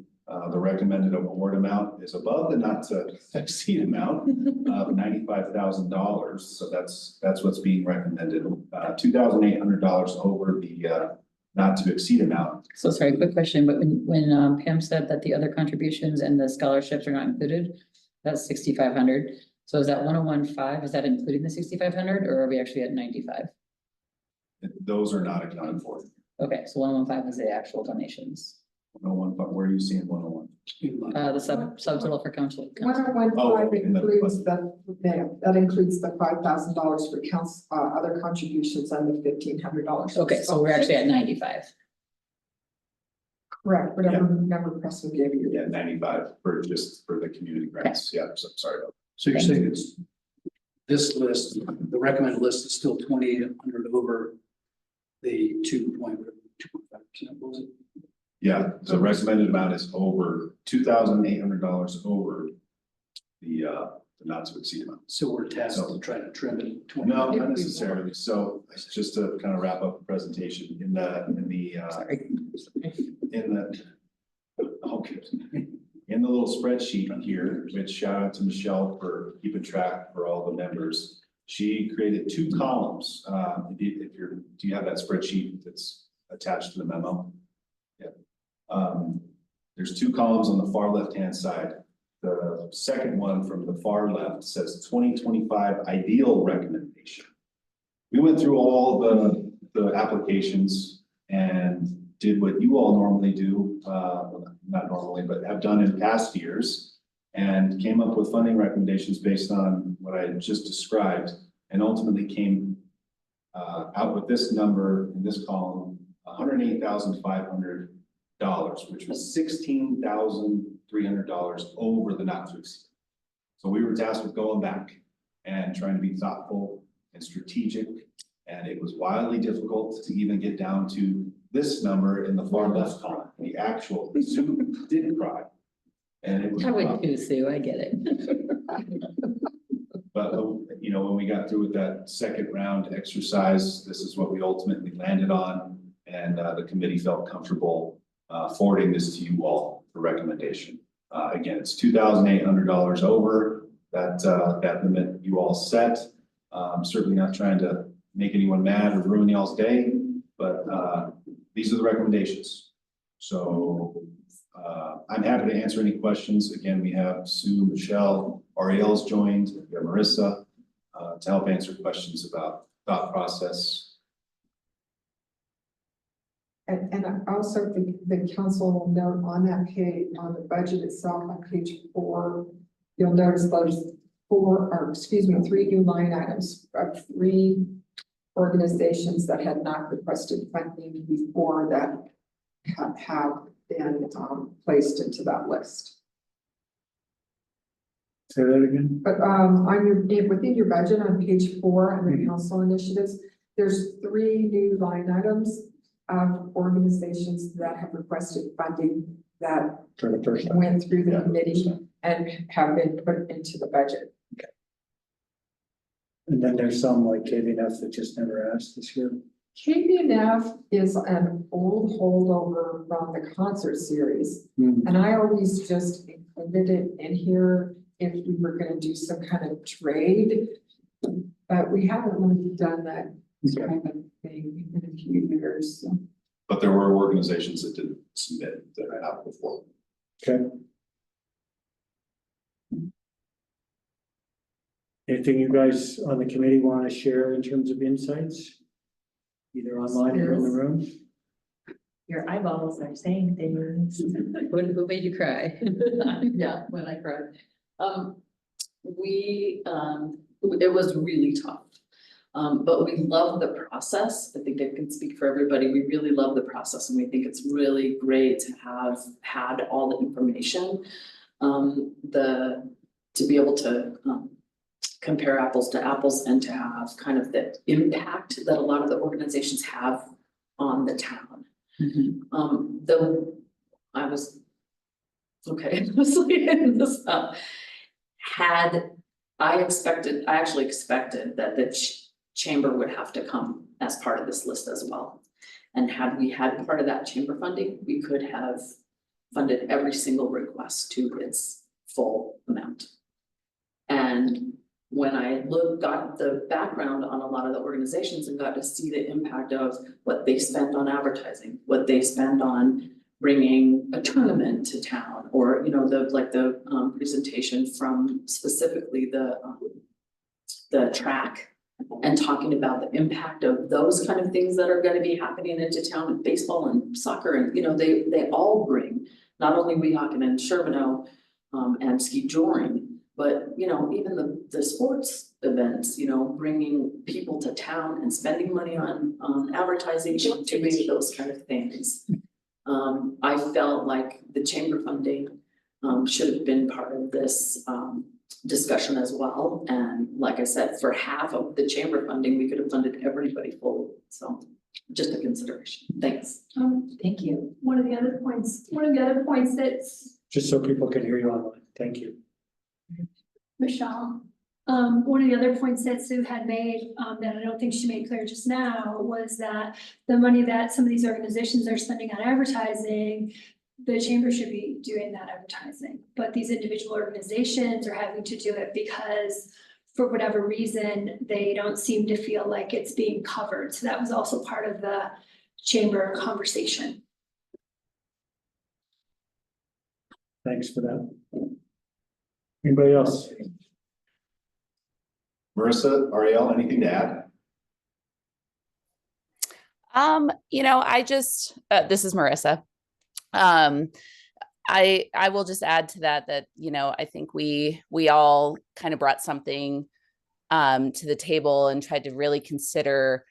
the recommended award amount is above the not to exceed amount of $95,000. So that's what's being recommended, $2,800 over the not to exceed amount. So sorry, quick question, but when Pam said that the other contributions and the scholarships are not included, that's 6,500. So is that 101.5, is that including the 6,500 or are we actually at 95? Those are not accounted for. Okay, so 115 is the actual donations. 101, but where are you seeing 101? The subtotal for council. 101.5 in the- includes that includes the $5,000 for council, other contributions and the $1,500. Okay, so we're actually at 95. Correct, whatever number Preston gave you. Yeah, 95 for the community grants. Yeah, so sorry about So you're saying it's this list, the recommended list is still 2,800 over the 2.5%, what was it? Yeah, the recommended amount is over $2,800 over the not to exceed amount. So we're tasked to try to trim it. 20. No, not necessarily. So just to kind of wrap up the presentation Sorry. in the little spreadsheet here, which shout out to Michelle for keeping track for all the members. She created 2 columns. Do you have that spreadsheet that's attached to the memo? Yeah. There's 2 columns on the far left-hand side. The second one from the far left says 2025 ideal recommendation. We went through all the applications and did what you all normally do, not normally, but have done in past years, and came up with funding recommendations based on what I just described, and ultimately came out with this number in this column, $108,500, which was $16,300 over the not to exceed. So we were tasked with going back and trying to be thoughtful and strategic, and it was wildly difficult to even get down to this number in the far left column. The actual, Sue did cry. And it was I rough. would too, Sue, I get it. But, you know, when we got through with that second round exercise, this is what we ultimately landed on. And the committee felt comfortable forwarding this to you all for recommendation. Again, it's $2,800 over that limit you all set. Certainly not trying to make anyone mad or ruin y'all's day, but these are the recommendations. So I'm happy to answer any questions. Again, we have Sue, Michelle, Ariel's joined, we have Marissa to help answer questions about thought process. And also the council will note on that page, on the budget itself, on page 4, you'll notice those 3 new line items of 3 organizations that had not requested funding before that have been placed into that list. Say that again. But within your budget on page 4 under council initiatives, there's 3 new line items of organizations that have requested funding that For the first time. went through the Yeah. committee and have been put into the budget. And then there's some like KVNF that just never asked this year. KBNF is an old holdover from the concert series. Hmm. And I always just included it in here if we were gonna do some kind of trade. But we haven't really done that Okay. kind of thing in a few years. So. But there were organizations that didn't submit that I have before. Okay. Anything you guys on the committee want to share in terms of insights? Either online or in the room? Your eyeballs are saying things. Who made you cry? Yeah, when I cried. It was really tough. But we love the process. I think I can speak for everybody. We really love the process and we think it's really great to have had all the information. To be able to compare apples to apples and to have kind of the impact that a lot of the organizations have on the town. Though I was, okay, honestly, in this, I actually expected that the chamber would have to come as part of this list as well. And had we had part of that chamber funding, we could have funded every single request to its full amount. And when I got the background on a lot of the organizations and got to see the impact of what they spend on advertising, what they spend on bringing a tournament to town, or, you know, the presentation from specifically the track, and talking about the impact of those kind of things that are going to be happening into town, and baseball and soccer, and, you know, they all bring, not only Weehawken and Shermano and Ski Joring, but, you know, even the sports events, you know, bringing people to town and spending money on advertising, doing those kind of things. I felt like the chamber funding should have been part of this discussion as well. And like I said, for half of the chamber funding, we could have funded everybody fully. So just a consideration. Thanks. Thank you. One of the other points that's, Just so people can hear you online. Thank you. Michelle, one of the other points that Sue had made, that I don't think she made clear just now, was that the money that some of these organizations are spending on advertising, the chamber should be doing that advertising, but these individual organizations are having to do it because for whatever reason, they don't seem to feel like it's being covered. So that was also part of the chamber conversation. Thanks for that. Anybody else? Marissa, Ariel, anything to add? You know, I just, this is Marissa. I will just add to that, you know, I think we all kind of brought something to the table and tried to really consider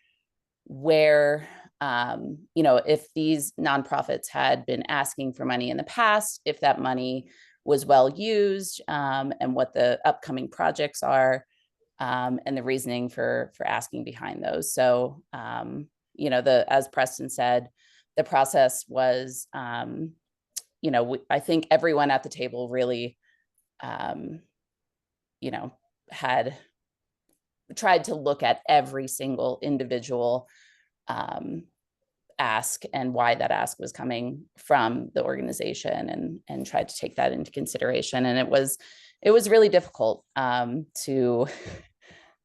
where, you know, if these nonprofits had been asking for money in the past, if that money was well used, and what the upcoming projects are, and the reasoning for asking behind those. So, you know, as Preston said, the process was, you know, I think everyone at the table really, you know, had tried to look at every single individual ask and why that ask was coming from the organization, and tried to take that into consideration. And it was really difficult to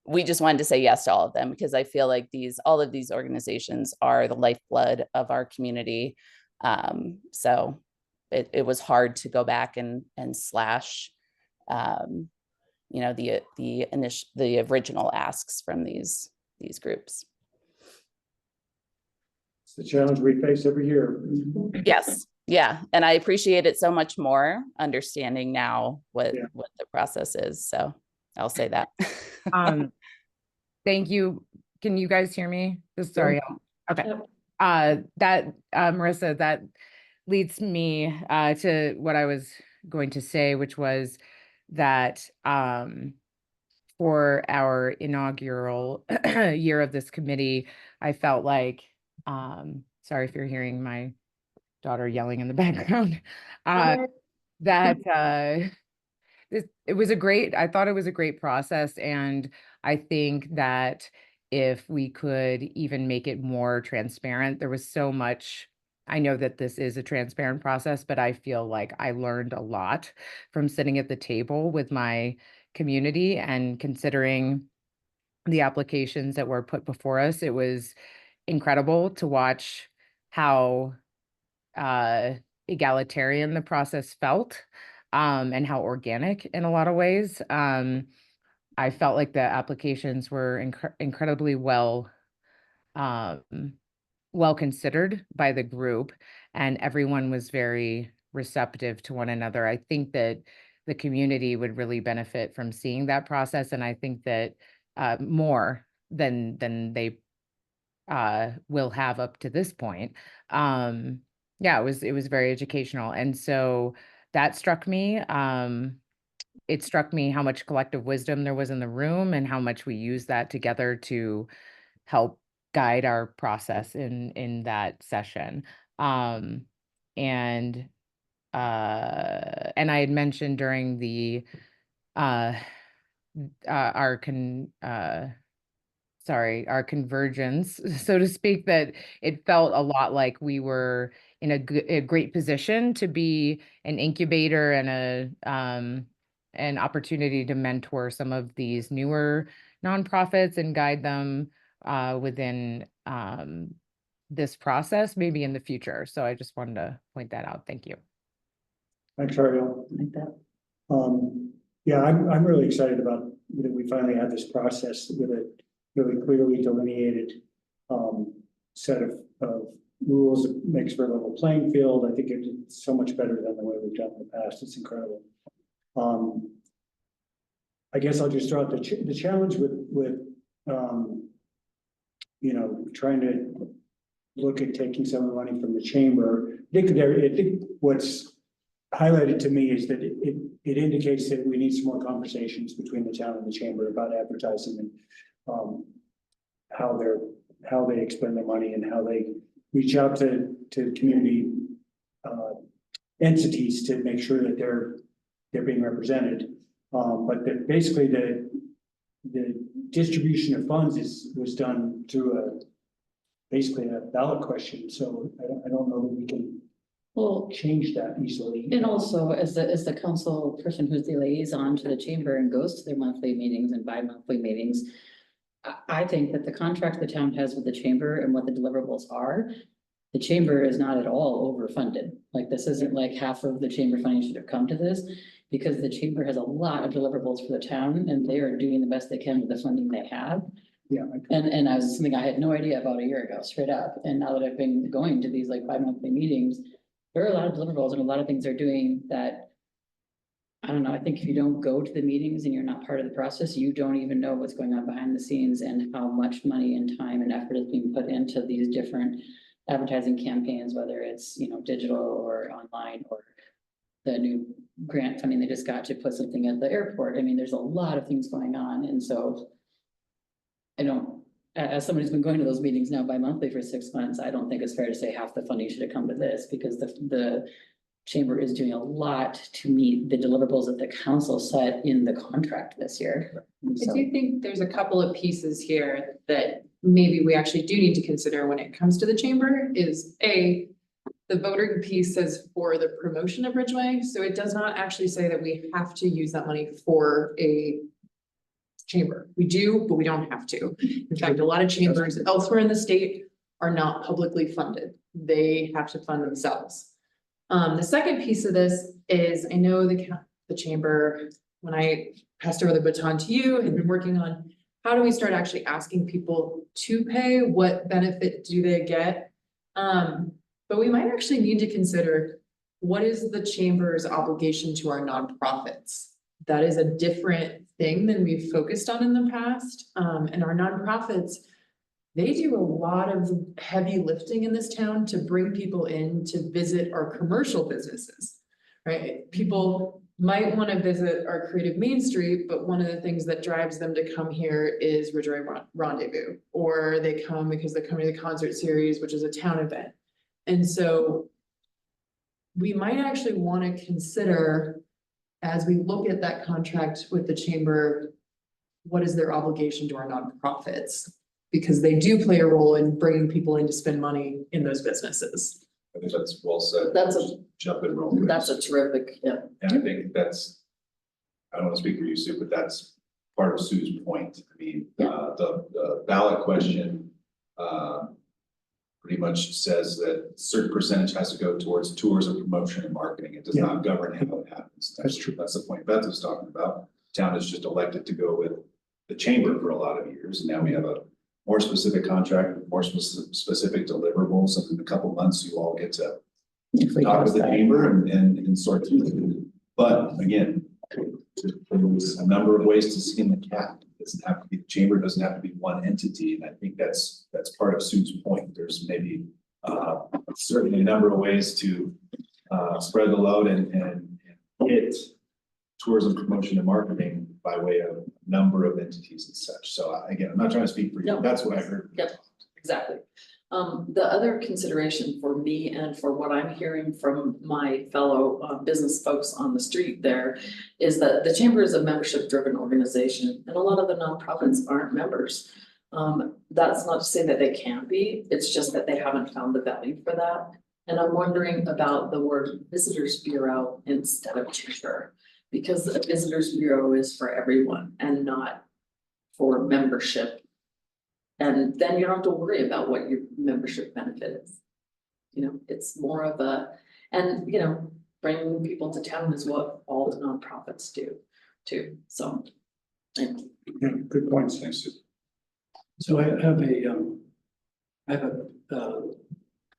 we just wanted to say yes to all of them because I feel like all of these organizations are the lifeblood of our community. So it was hard to go back and slash, you know, the original asks from these groups. It's the challenge we face every year. Yes. Yeah. And I appreciate it so much more understanding now what the process is. So I'll say that. Thank you. Can you guys hear me? Just sorry. Okay. Marissa, that leads me to what I was going to say, which was that for our inaugural year of this committee, I felt like, sorry if you're hearing my daughter yelling in the background, that I thought it was a great process. And I think that if we could even make it more transparent, there was so much. I know that this is a transparent process, but I feel like I learned a lot from sitting at the table with my community and considering the applications that were put before us. It was incredible to watch how egalitarian the process felt, and how organic in a lot of ways. I felt like the applications were incredibly well considered by the group, and everyone was very receptive to one another. I think that the community would really benefit from seeing that process, and I think that more than they will have up to this point. Yeah, it was very educational, and so that struck me. It struck me how much collective wisdom there was in the room and how much we use that together to help guide our process in that session. And I had mentioned during the our convergence, so to speak, that it felt a lot like we were in a great position to be an incubator and an opportunity to mentor some of these newer nonprofits and guide them within this process, maybe in the future. So I just wanted to point that out. Thank you. Thanks, Ariel. Like that. Yeah, I'm really excited about that we finally had this process with a really clearly delineated set of rules. It makes for a level playing field. I think it's so much better than the way we've done in the past. It's incredible. I guess I'll just throw out the challenge with you know, trying to look at taking some of the money from the chamber. I think what's highlighted to me is that it indicates that we need some more conversations between the town and the chamber about advertising and how they expend their money and how they reach out to community entities to make sure that they're being represented. But basically the distribution of funds was done through basically a ballot question. So I don't know that we can change that easily. And also as the council person who's the liaison to the chamber and goes to their monthly meetings and bi-monthly meetings, I think that the contract the town has with the chamber and what the deliverables are, the chamber is not at all overfunded. Like this isn't like half of the chamber funding should have come to this, because the chamber has a lot of deliverables for the town and they are doing the best they can with the funding they have. Yeah. And I was something I had no idea about a year ago, straight up. And now that I've been going to these like bi-monthly meetings, there are a lot of deliverables and a lot of things they're doing that, I don't know, I think if you don't go to the meetings and you're not part of the process, you don't even know what's going on behind the scenes and how much money and time and effort is being put into these different advertising campaigns, whether it's, you know, digital or online or the new grant funding they just got to put something at the airport. I mean, there's a lot of things going on. And so as somebody who's been going to those meetings now bi-monthly for 6 months, I don't think it's fair to say half the funding should have come to this, because the chamber is doing a lot to meet the deliverables that the council set in the contract this year. I do think there's a couple of pieces here that maybe we actually do need to consider when it comes to the chamber is the voting piece says for the promotion of Ridgway. So it does not actually say that we have to use that money for a chamber. We do, but we don't have to. In fact, a lot of chambers elsewhere in the state are not publicly funded. They have to fund themselves. The second piece of this is, I know the chamber, when I passed over the baton to you, had been working on how do we start actually asking people to pay? What benefit do they get? But we might actually need to consider, what is the chamber's obligation to our nonprofits? That is a different thing than we've focused on in the past. And our nonprofits, they do a lot of heavy lifting in this town to bring people in to visit our commercial businesses, right? People might want to visit our Creative Main Street, but one of the things that drives them to come here is Ridgway Rendezvous, or they come because they're coming to the concert series, which is a town event. And so we might actually want to consider, as we look at that contract with the chamber, what is their obligation to our nonprofits? Because they do play a role in bringing people in to spend money in those businesses. I think that's well said. That's Jump in real quick. That's a terrific, yeah. And I think that's, I don't want to speak for you, Sue, but that's part of Sue's point. I mean, the ballot question pretty much says that a certain percentage has to go towards tourism, promotion, and marketing. It does not govern how it happens. That's true. That's the point Beth was talking about. Town is just elected to go with the chamber for a lot of years. And now we have a more specific contract, with more specific deliverables, and in a couple months, you all get to talk with the chamber and sort through it. But again, there's a number of ways to skin the cat. It doesn't have to be, the chamber doesn't have to be one entity, and I think that's part of Sue's point. There's maybe certainly a number of ways to spread the load and hit tourism, promotion, and marketing by way of a number of entities and such. So again, I'm not trying to speak for you. No. That's what I heard. Yep, exactly. The other consideration for me and for what I'm hearing from my fellow business folks on the street there is that the chamber is a membership driven organization, and a lot of the nonprofits aren't members. That's not to say that they can't be, it's just that they haven't found the value for that. And I'm wondering about the word visitors bureau instead of chamber, because the visitors bureau is for everyone and not for membership. And then you don't have to worry about what your membership benefit is. You know, it's more of a, and you know, bringing people to town is what all the nonprofits do too. So. Yeah, good points. Thanks, Sue. So I have a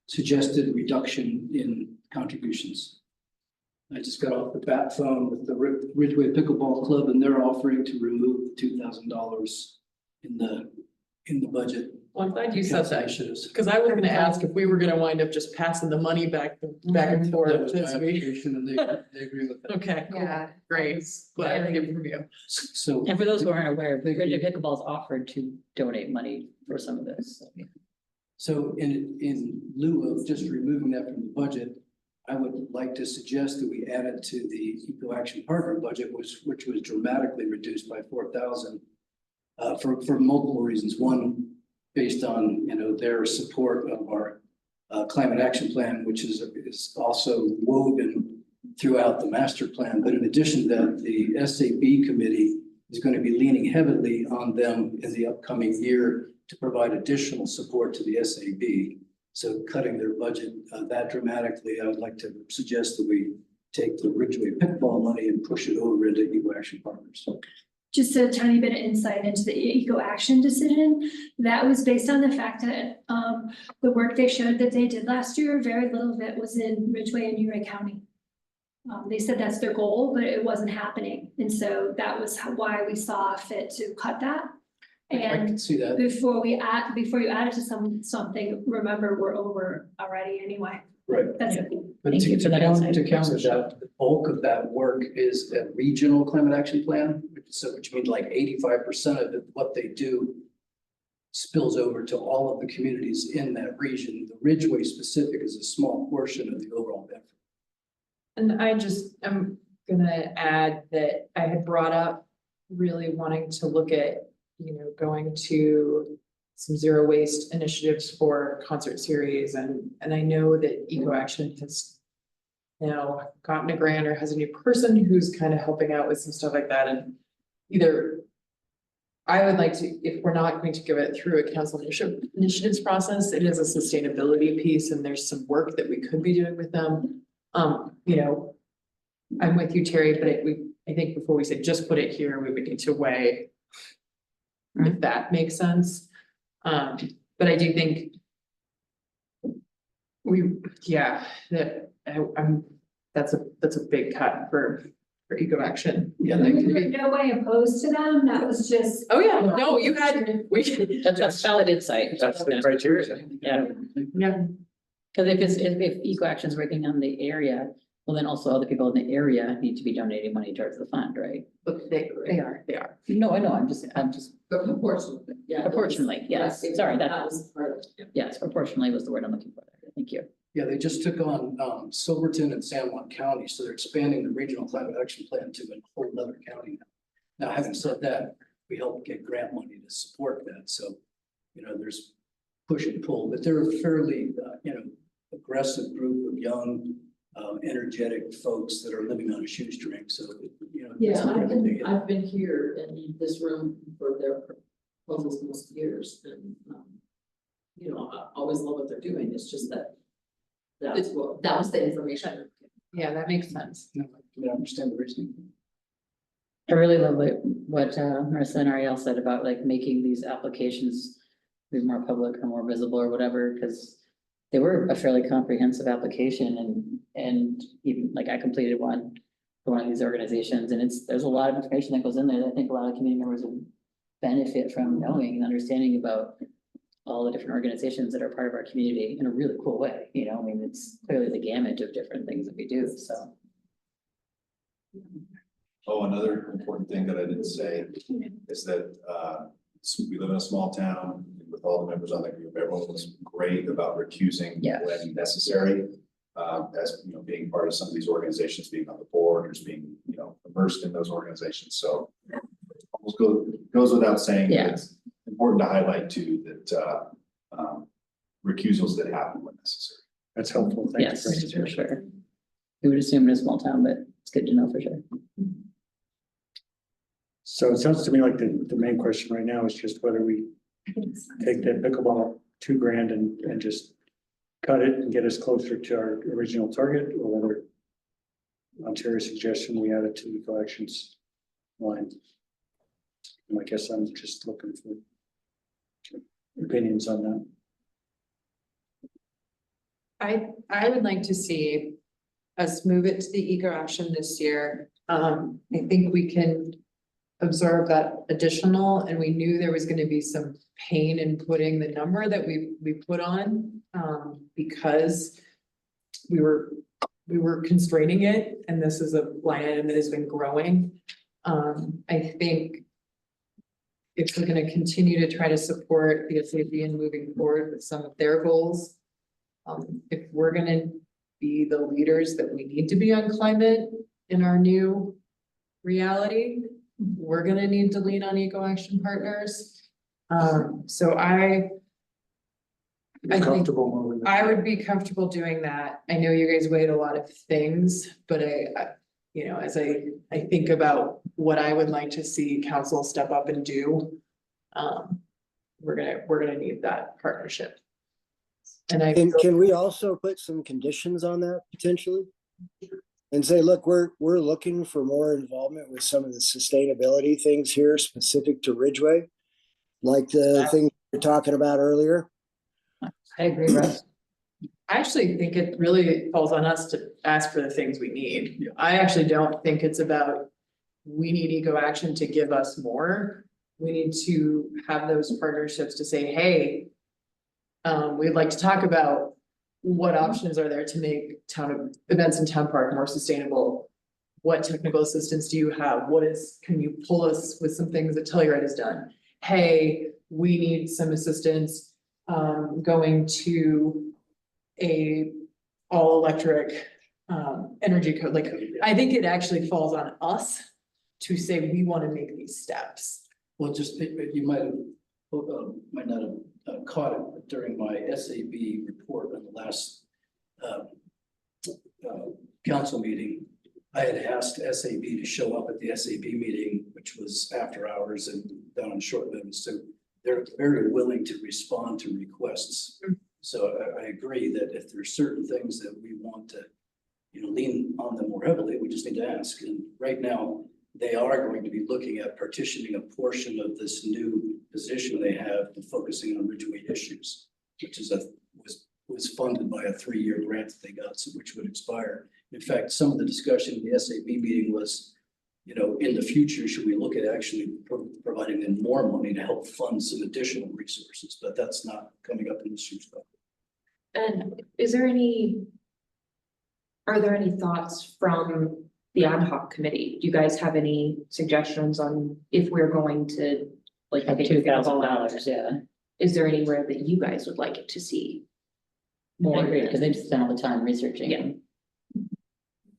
suggested reduction in contributions. I just got off the bat phone with the Ridgway Pickleball Club, and they're offering to remove $2,000 in the budget. Well, I'm glad you said that, calculations. because I was gonna ask if we were gonna wind up just passing the money back and That forth was my this week. application, and they agree with that. Okay, cool, Yeah. great, glad to hear from you. So. And for those who aren't aware, Ridgway Pickleball's offered to donate money for some of this. So in lieu of just removing that from the budget, I would like to suggest that we add it to the Eco Action Partner budget, which was dramatically reduced by 4,000 for multiple reasons. One, based on, you know, their support of our climate action plan, which is also woven throughout the master plan. But in addition to that, the SAB committee is going to be leaning heavily on them in the upcoming year to provide additional support to the SAB. So cutting their budget that dramatically, I would like to suggest that we take the Ridgway Pickleball money and push it over into Eco Action Partners. Just a tiny bit of insight into the eco action decision. That was based on the fact that the work they showed that they did last year, very little of it was in Ridgway and Ridgway County. They said that's their goal, but it wasn't happening. And so that was why we saw fit to cut that. I can And see that. before you add it to something, remember, we're over already anyway. Right. That's it. But Thank you for that insight. to counter that, the bulk of that work is a regional climate action plan. So which means like 85% of it, what they do spills over to all of the communities in that region. The Ridgway specific is a small portion of the overall effort. And I'm gonna add that I had brought up really wanting to look at, you know, going to some zero waste initiatives for concert series, and I know that Eco Action has now gotten a grant or has a new person who's kind of helping out with some stuff like that, and either I would like to, if we're not going to give it through a council initiatives process, it is a sustainability piece and there's some work that we could be doing with them. You know, I'm with you, Terry, but I think before we say just put it here, we would need to weigh if that makes sense. But I do think that's a big cut for eco action. Yeah. We were in no way opposed to them, that was just. Oh, yeah, no, you had, That's valid insight. That's the criteria. Yeah, yeah, because if Eco Action's working on the area, well, then also other people in the area need to be donating money towards the fund, right? but they are. No, I know, I'm just, But proportionally, yeah. proportionally, yes, sorry, That was part of it. yes, proportionally was the word I'm looking for there, thank you. Yeah, they just took on Silverton and San Juan County, so they're expanding the regional climate action plan to a whole other county now. Now, having said that, we help get grant money to support that, so, you know, there's push and pull, but they're a fairly, aggressive group of young, energetic folks that are living on a shoestring, so, you know. Yeah, it's- I've been here in this room for their proposals most years and, you know, I always love what they're doing. It's just that that was the information. Yeah, that makes sense. No, I understand the reasoning. I really love what Marissa and Ariel said about like making these applications be more public or more visible or whatever, because they were a fairly comprehensive application and even like I completed one for one of these organizations and there's a lot of information that goes in there that I think a lot of community members would benefit from knowing and understanding about all the different organizations that are part of our community in a really cool way, you know, I mean, it's clearly the gamut of different things that we do, so. Oh, another important thing that I didn't say is that, so we live in a small town with all the members on the group. Everyone was great about recusing Yeah. when necessary. As you know, being part of some of these organizations, being on the board, or just being, you know, immersed in those organizations. So almost goes without saying, that Yeah. it's important to highlight too, that, recusals that happen when necessary. That's helpful. Thank you. Yes, for sure. We would assume in a small town, but it's good to know for sure. So it sounds to me like the main question right now is just whether we take that pickleball $2,000 and just cut it and get us closer to our original target, or whether on Terry's suggestion, we add it to the collections line. And I guess I'm just looking for opinions on that. I would like to see us move it to the eco action this year. I think we can absorb that additional, and we knew there was gonna be some pain in putting the number that we put on, because we were constraining it, and this is a line item that has been growing. I think if we're gonna continue to try to support the SAB and moving forward with some of their goals, if we're gonna be the leaders that we need to be on climate in our new reality, we're gonna need to lean on eco action partners. So I think Comfortable moving. I would be comfortable doing that. I know you guys weighed a lot of things, but I you know, as I think about what I would like to see council step up and do, we're gonna need that partnership. And And can we also put some conditions on that potentially? And say, look, we're looking for more involvement with some of the sustainability things here specific to Ridgway. Like the thing we were talking about earlier. I agree, Russ. I actually think it really falls on us to ask for the things we need. I actually don't think it's about, we need eco action to give us more. We need to have those partnerships to say, hey, we'd like to talk about what options are there to make events in town park more sustainable? What technical assistance do you have? Can you pull us with some things that Telluride has done? Hey, we need some assistance going to a all electric energy code. Like, I think it actually falls on us to say we want to make these steps. Well, just, you might not have caught it, but during my SAB report on the last council meeting, I had asked SAB to show up at the SAB meeting, which was after hours and done on short notice. So they're very willing to respond to requests. So I agree that if there's certain things that we want to, lean on them more heavily, we just need to ask. And right now, they are going to be looking at partitioning a portion of this new position they have and focusing on Ridgway issues, which is was funded by a 3-year grant that they got, so which would expire. In fact, some of the discussion in the SAB meeting was, in the future, should we look at actually providing them more money to help fund some additional resources? But that's not coming up in this year's budget. And are there any thoughts from the ad hoc committee? Do you guys have any suggestions on if we're going to, like, Like $2,000, yeah. is there anywhere that you guys would like to see I more? agree, because they just spend all the time researching. Yeah.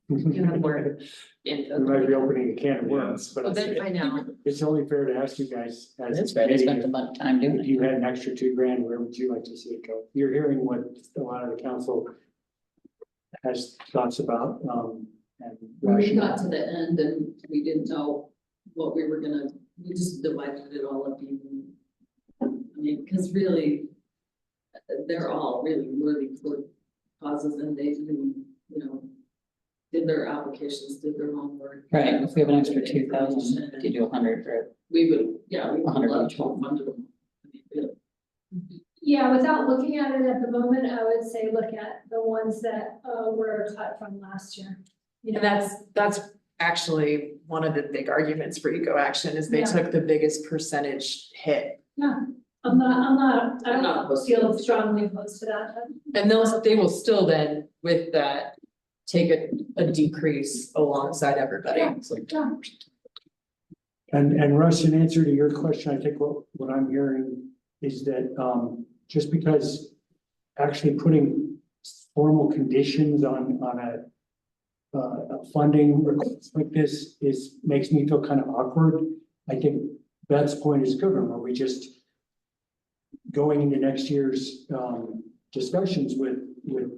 You have more info. We might be opening a can of worms, but Well, then I know. it's only fair to ask you guys as. That's right, they spent a bunch of time doing If you it. had an extra $2,000, where would you like to see it go? You're hearing what a lot of the council has thoughts about, and. When we got to the end and we didn't know what we were gonna, we just divided it all up even. I mean, because really, they're all really worthy for causes and they even, did their applications, did their homework. Right, if we have an extra 2,000, you do 100 for it. We would, yeah, we would 100 love each to one. fund them. I mean, really. Yeah, without looking at it at the moment, I would say look at the ones that were cut from last year. And that's actually one of the big arguments for eco action is they Yeah. took the biggest percentage hit. Yeah, I don't opposed to feel it. strongly opposed to that. And they will still then, with that, take a decrease alongside everybody. Yeah. It's like, Yeah. And Russ, in answer to your question, I think what I'm hearing is that, just because actually putting formal conditions on a funding request like this makes me feel kind of awkward. I think Beth's point is good, where we just going into next year's discussions with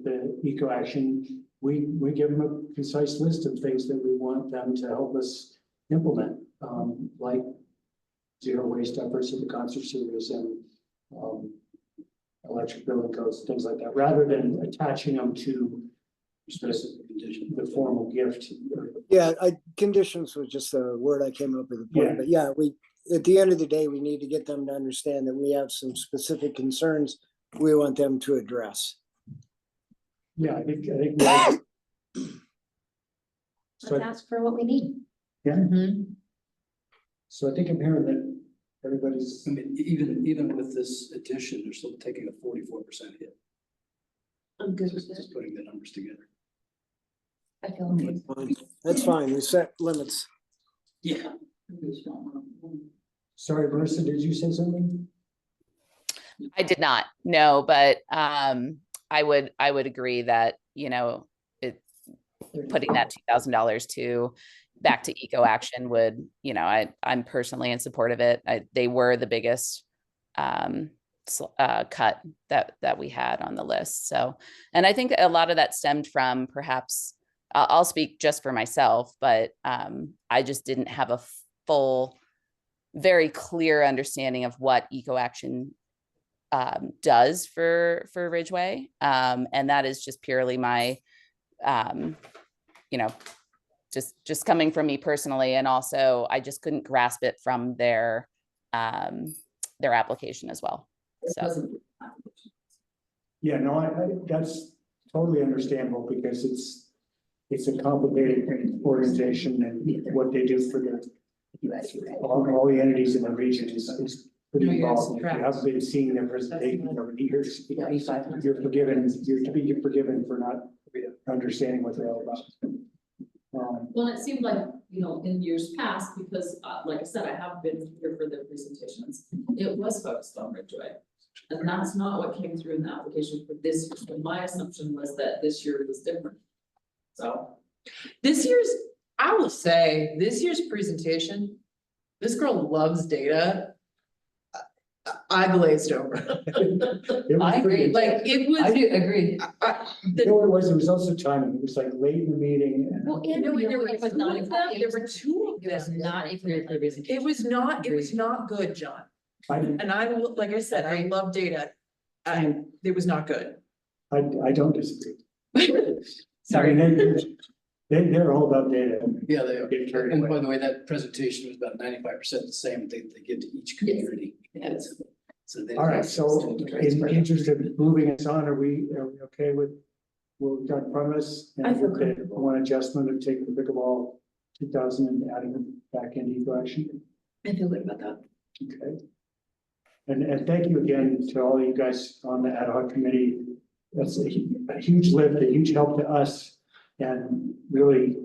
the eco action, we give them a concise list of things that we want them to help us implement, like zero waste efforts at the concert series and electric building codes, things like that, rather than attaching them to the formal gift. Yeah, conditions was just the word I came up with. The point. Yeah. But yeah, at the end of the day, we need to get them to understand that we have some specific concerns we want them to address. Yeah, I think. So, Let's ask for what we need. so I think I'm hearing that everybody's. I mean, even with this addition, they're still taking a 44% hit. I'm good with Just that. putting the numbers together. I feel okay. That's fine. We set limits. Yeah. Sorry, Marissa, did you say something? I did not, no, but I would agree that, it putting that $2,000 back to eco action would, I'm personally in support of it. They were the biggest cut that we had on the list. So, and I think a lot of that stemmed from perhaps, I'll speak just for myself, but I just didn't have a full, very clear understanding of what eco action does for Ridgway. And that is just purely my, just coming from me personally. And also I just couldn't grasp it from their application as well. So. Yeah, no, I that's totally understandable because it's a complicated organization and what they do for all the entities in the region is pretty involved. If you haven't been seeing their presentation over the years, you're to be forgiven for not understanding what they're all about. Well, it seemed like, in years past, because like I said, I have been here for the presentations, it was focused on Ridgway. And that's not what came through in the application for this year. So my assumption was that this year was different. So. I will say, this year's presentation, this girl loves data. I glazed over. It was I agree. pretty- Like, it was. I do agree. You know what it was also timing, it was like late in the meeting and. Well, and No, there there were were two two of of them. them, there were two of It was them. not a clear presentation. It was not good, John. I, And I, like I said, I love data. It was not good. I don't disagree. Sorry. I mean, they're all about data. Yeah, they are. Get carried And away. by the way, that presentation was about 95% the same they give to each community. Yes. So they. All right, so in the interest of moving us on, are we okay with what we've got in front of us? I feel And the one adjustment of taking the pickleball 2,000 and adding it back into eco action. I feel good about that. Okay. And thank you again to all you guys on the ad hoc committee. That's a huge lift, a huge help to us, and really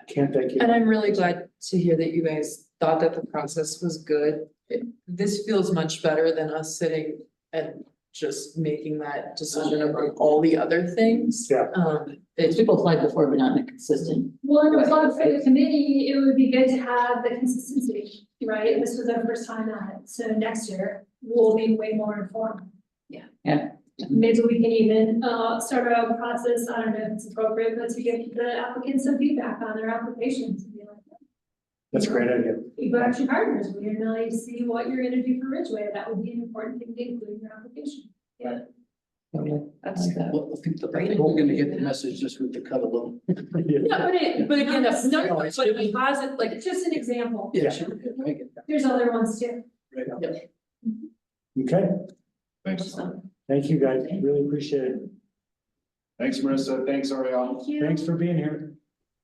can't thank you. And I'm really glad to hear that you guys thought that the process was good. This feels much better than us sitting and just making that decision among all the other things. Yeah. It's people applied before, but not in a consistent. Well, and applaud for the committee, it would be good to have the consistency, right? This was our first time at it, so next year we'll be way more informed. Yeah. Maybe we can even, start our own process, I don't know if it's appropriate, but to give the applicants some feedback on their applications. And be like, That's a great idea. people actually partners, we didn't really see what you're gonna do for Ridgway, that would be an important thing to include in your application. Yeah. That's that. Well, I think we're gonna get the message just with the cut alone. Yeah, but again, that's not, but it wasn't like, It's just an example. Yeah, sure. I get that. There's other ones too. Right. Okay, Thanks. thank you guys, really appreciate it. Thanks, Marissa. Thanks, Ariel. Thank you. Thanks for being here.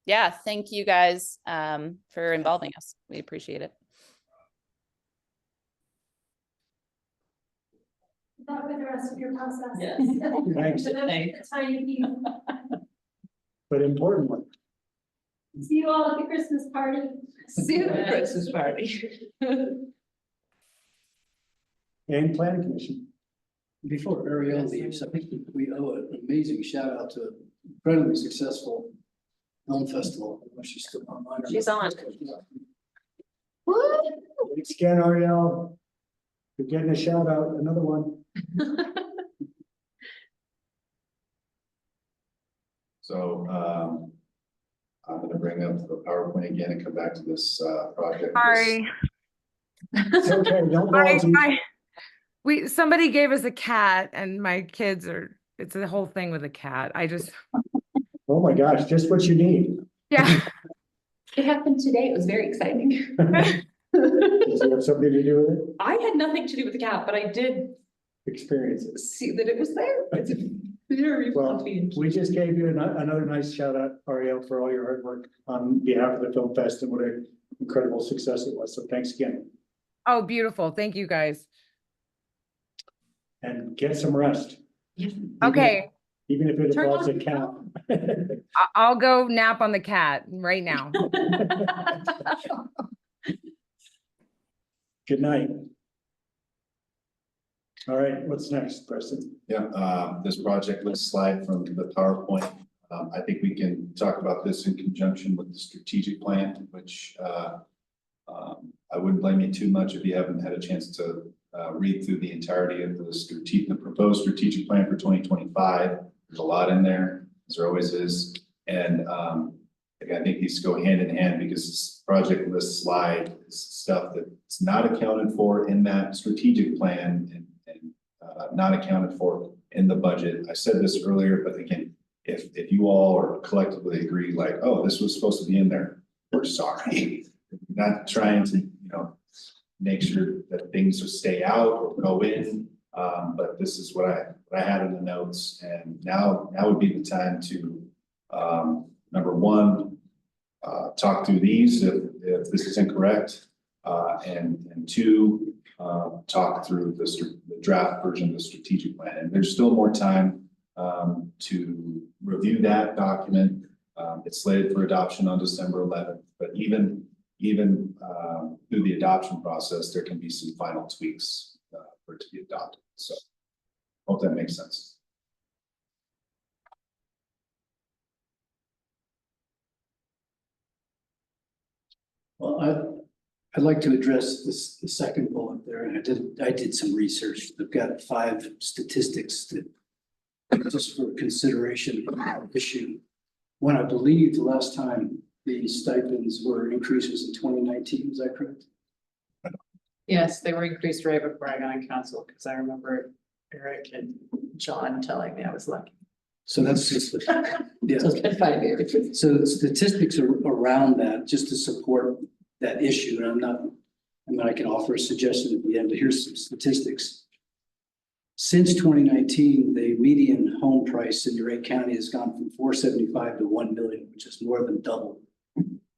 Yeah, thank you guys for involving us. We appreciate it. That with the rest of your process. Yes. Thanks. So that's a tiny piece. But important one. See you all at the Christmas party. see you at the Christmas party. And planning commission. Before Ariel leaves, I think we owe an amazing shout out to an incredibly successful film festival. I don't know if she's still online. or She's not. on. Thanks again, Ariel. You're getting a shout out, another one. So, I'm gonna bring up the PowerPoint again and come back to this, project. Sorry, It's okay, don't my, apologize. somebody gave us a cat and my kids are, it's a whole thing with a cat. Oh my gosh, just what you need. Yeah. It happened today. It was very exciting. Does it have something to do with it? I had nothing to do with the cat, but I did Experiences. see that it was there. It's very Well, fluffy. we just gave you another nice shout out, Ariel, for all your hard work on behalf of the film fest and what an incredible success it was. So thanks again, Oh, beautiful. Thank you guys. and get some rest. Okay, Even if it Turn involves a on cat. I'll go nap on the cat right now. Good night. All right, what's next, Preston? Yeah, this project list slide from the PowerPoint. I think we can talk about this in conjunction with the strategic plan, which, I wouldn't blame you too much if you haven't had a chance to, read through the entirety of the proposed strategic plan for 2025. There's a lot in there, as there always is. And, I think these go hand in hand because this project list slide is stuff that's not accounted for in that strategic plan and not accounted for in the budget. I said this earlier, but again, if you all are collectively agree like, oh, this was supposed to be in there, we're sorry. Not trying to, make sure that things will stay out or go in. But this is what I had in the notes, and now would be the time to, number one, talk through these if this is incorrect, and two, talk through the draft version of the strategic plan. And there's still more time to review that document. It's slated for adoption on December 11th, but even through the adoption process, there can be some final tweaks for it to be adopted. So hope that makes sense. Well, I'd like to address the second bullet there. wondering, I did some research. They've got 5 statistics that just for consideration issue. When I believe the last time the stipends were increases in 2019, is that correct? Yes, they were increased right before I got on council, because I remember Eric and John telling me I was lucky. So that's just, yeah. So it's been 5 years. So the statistics are around that, just to support that issue, and I can offer a suggestion at the end, but here's some statistics. Since 2019, the median home price in Wright County has gone from 475 to 1 million, which is more than double.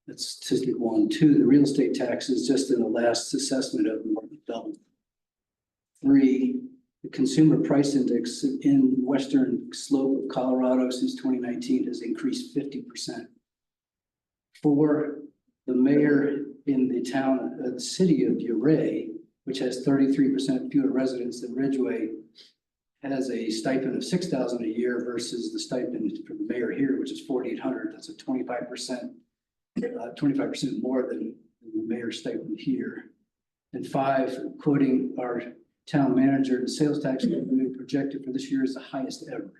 That's statistic 1. 2, the real estate taxes just in the last assessment of more than double. 3, the consumer price index in western slope of Colorado since 2019 has increased 50%. 4, the mayor in the town, the city of Uray, which has 33% fewer residents than Ridgway, has a stipend of $6,000 a year versus the stipend for the mayor here, which is $4,800. That's a 25% more than the mayor's stipend here. And 5, quoting our town manager, the sales tax revenue projected for this year is the highest ever.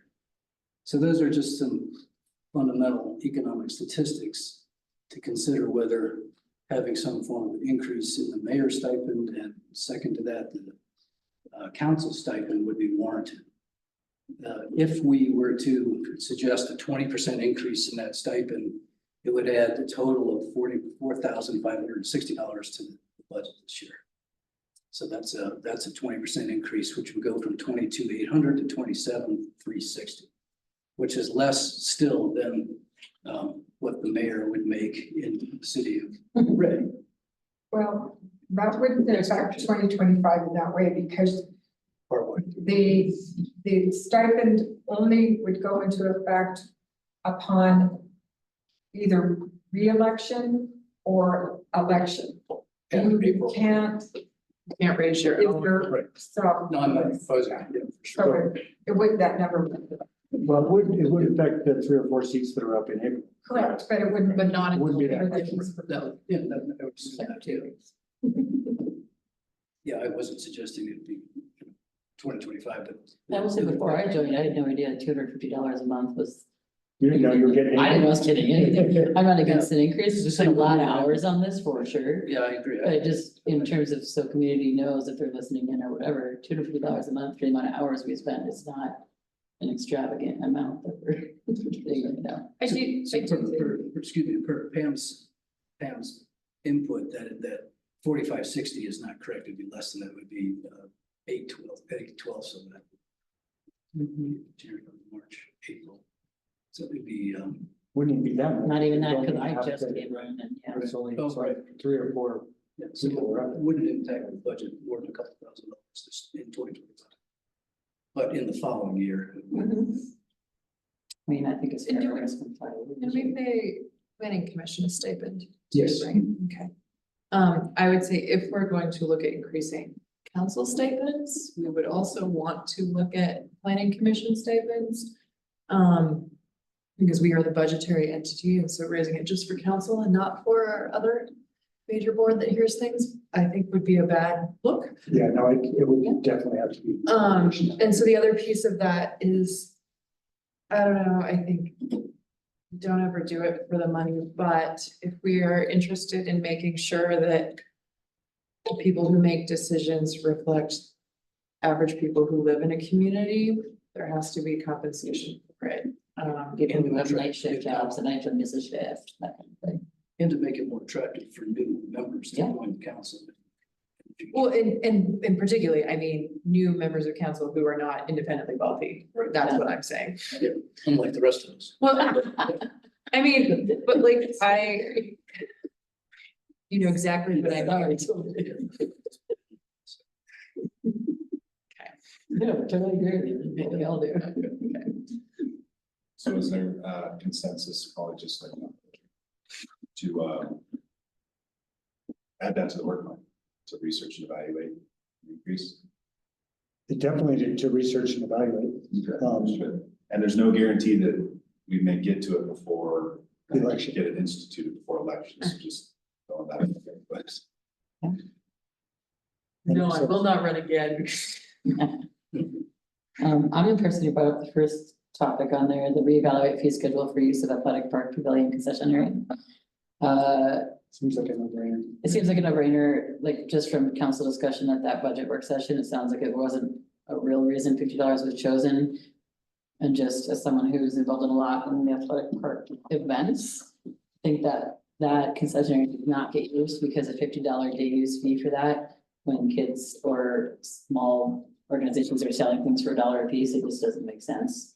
So those are just some fundamental economic statistics to consider whether having some form of increase in the mayor's stipend, and second to that, the council stipend would be warranted. If we were to suggest a 20% increase in that stipend, it would add a total of $44,560 to the budget this year. So that's a 20% increase, which would go from 22,800 to 27,360, which is less still than what the mayor would make in the city of Ray. Well, that wouldn't affect 2025 in that way, because Or what? the stipend only would go into effect upon either re-election or election. And You April. can't, Can't raise your if own. you're, so. No, I'm not opposing it. Yeah, for So sure. it would, that number, Well, it would affect the 3 or 4 seats that are up in April. correct, but it wouldn't. But not Wouldn't be that for much. the- No, yeah, I would say that too. Yeah, I wasn't suggesting it'd be 2025, but. I will say before I joined, I had no idea $250 a month was, You didn't know you were getting. I didn't know I was getting anything. I'm not against an increase, we spent a lot of hours on this for sure. Yeah, I agree. But just in terms of, so community knows if they're listening in or whatever, $250 a month for the amount of hours we spend is not an extravagant amount that we're getting right now. So excuse me, per Pam's input, that 4560 is not correct. It'd be less than that. It would be 812 so that. January, March, April. So it would be Wouldn't even be that much. Not even that, Don't because I have just to- came in and, yeah. It's only, Oh, it's like 3 or 4. yeah, so it wouldn't impact the budget more than a couple $1,000 in 2025. But in the following year. it would. I mean, I think it's And do fair. we- risk and fire. And we pay planning commission a stipend. Yes. Right, okay. I would say if we're going to look at increasing council stipends, we would also want to look at planning commission stipends. Because we are the budgetary entity, and so raising it just for council and not for our other major board that hears things, I think would be a bad look. Yeah, no, it would definitely have to be. And so the other piece of that is, I don't know, I think don't ever do it for the money, but if we are interested in making sure that the people who make decisions reflect average people who live in a community, there has to be compensation for it. People who have night shift jobs and I have to miss a shift, that kind of thing. And to make it more attractive for new members to Yeah. join the council. Well, and particularly, I mean, new members of council who are not independently wealthy, that's what I'm saying. Unlike the rest of us. Well, I mean, but like, you know exactly what I mean. Yeah, totally agree with you. We all do. So is there consensus, probably just like to add that to the work plan, to research and evaluate, increase? Definitely to research and evaluate. And there's no guarantee that we may get to it before Election. get it instituted. instituted before elections, just throwing that in there, but. No, I will not run again. I'm interested about the first topic on there, the reevaluate fee schedule for use of athletic park pavilion concession area. Seems like a no-brainer. It seems like a no-brainer, like just from council discussion at that budget work session, it sounds like it wasn't a real reason $50 was chosen. And just as someone who's involved in a lot in the athletic park events, I think that that concession area did not get used because a $50 day use fee for that, when kids or small organizations are selling things for $1 a piece, it just doesn't make sense.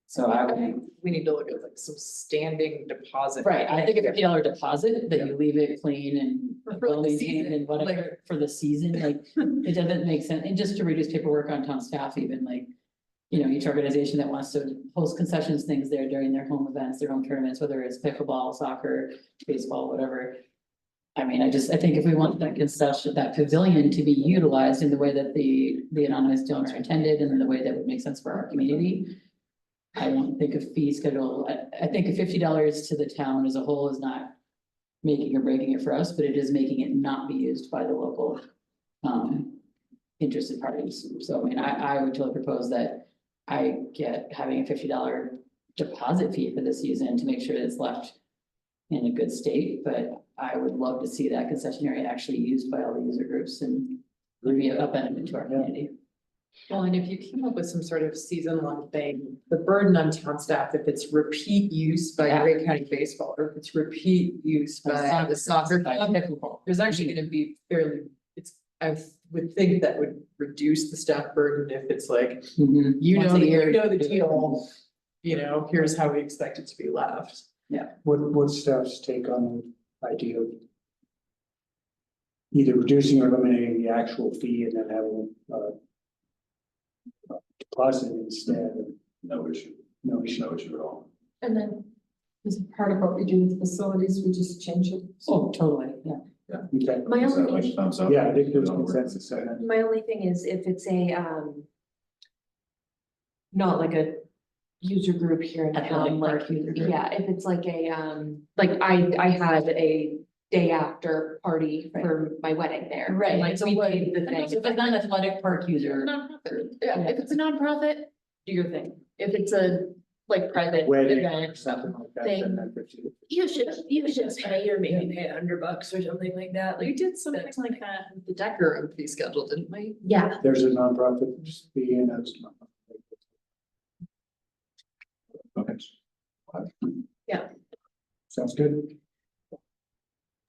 So I would. We need to look at like some standing deposit. Right, I think a $50 deposit, that you leave it clean and For the well maintained season, and whatever like- for the season, like, it doesn't make sense, and just to reduce paperwork on town staff even, like. You know, each organization that wants to host concessions things there during their home events, their home tournaments, whether it's pickleball, soccer, baseball, whatever. I mean, I think if we want that concession, that pavilion to be utilized in the way that the anonymous donor intended and in the way that would make sense for our community. I don't think a fee schedule, I think a $50 to the town as a whole is not making or breaking it for us, but it is making it not be used by the local interested parties. So I mean, I would totally propose that I get having a $50 deposit fee for the season to make sure it's left in a good state, but I would love to see that concession area actually used by all the user groups and would be a benefit to our community. Well, and if you came up with some sort of season-long thing, the burden on town staff, if it's repeat use by Yeah. Grey County Baseball, or if it's repeat use by the soccer club, there's actually gonna be fairly, I would think that would reduce the staff burden if it's like, you Once know, a you year. know the deal. You know, here's how we expect it to be left. What's staff's take on the idea of either reducing or eliminating the actual fee and then having deposit instead? No issue, No issue. no issue at all. And then as part of what we do with facilities, we just change it. Oh, totally, yeah. Okay. My Is that only, like thumbs up? Yeah, I think there's consensus on that. my only thing is if it's a, not like a user group here in Athletic town, like, park user group. yeah, if it's like a, like I had a day after party for my wedding there. Right, Like so we what- paid the If thing. it's not an athletic park user, Nonprofit, yeah, if it's a nonprofit, do your thing. If it's a like private Wedding or event, something like that. thing. then that fits you. you should pay or maybe pay $100 or something like that, We like, did something like that with the Decker fee schedule, didn't we? yeah. There's a nonprofit fee and that's. Okay. Sounds good.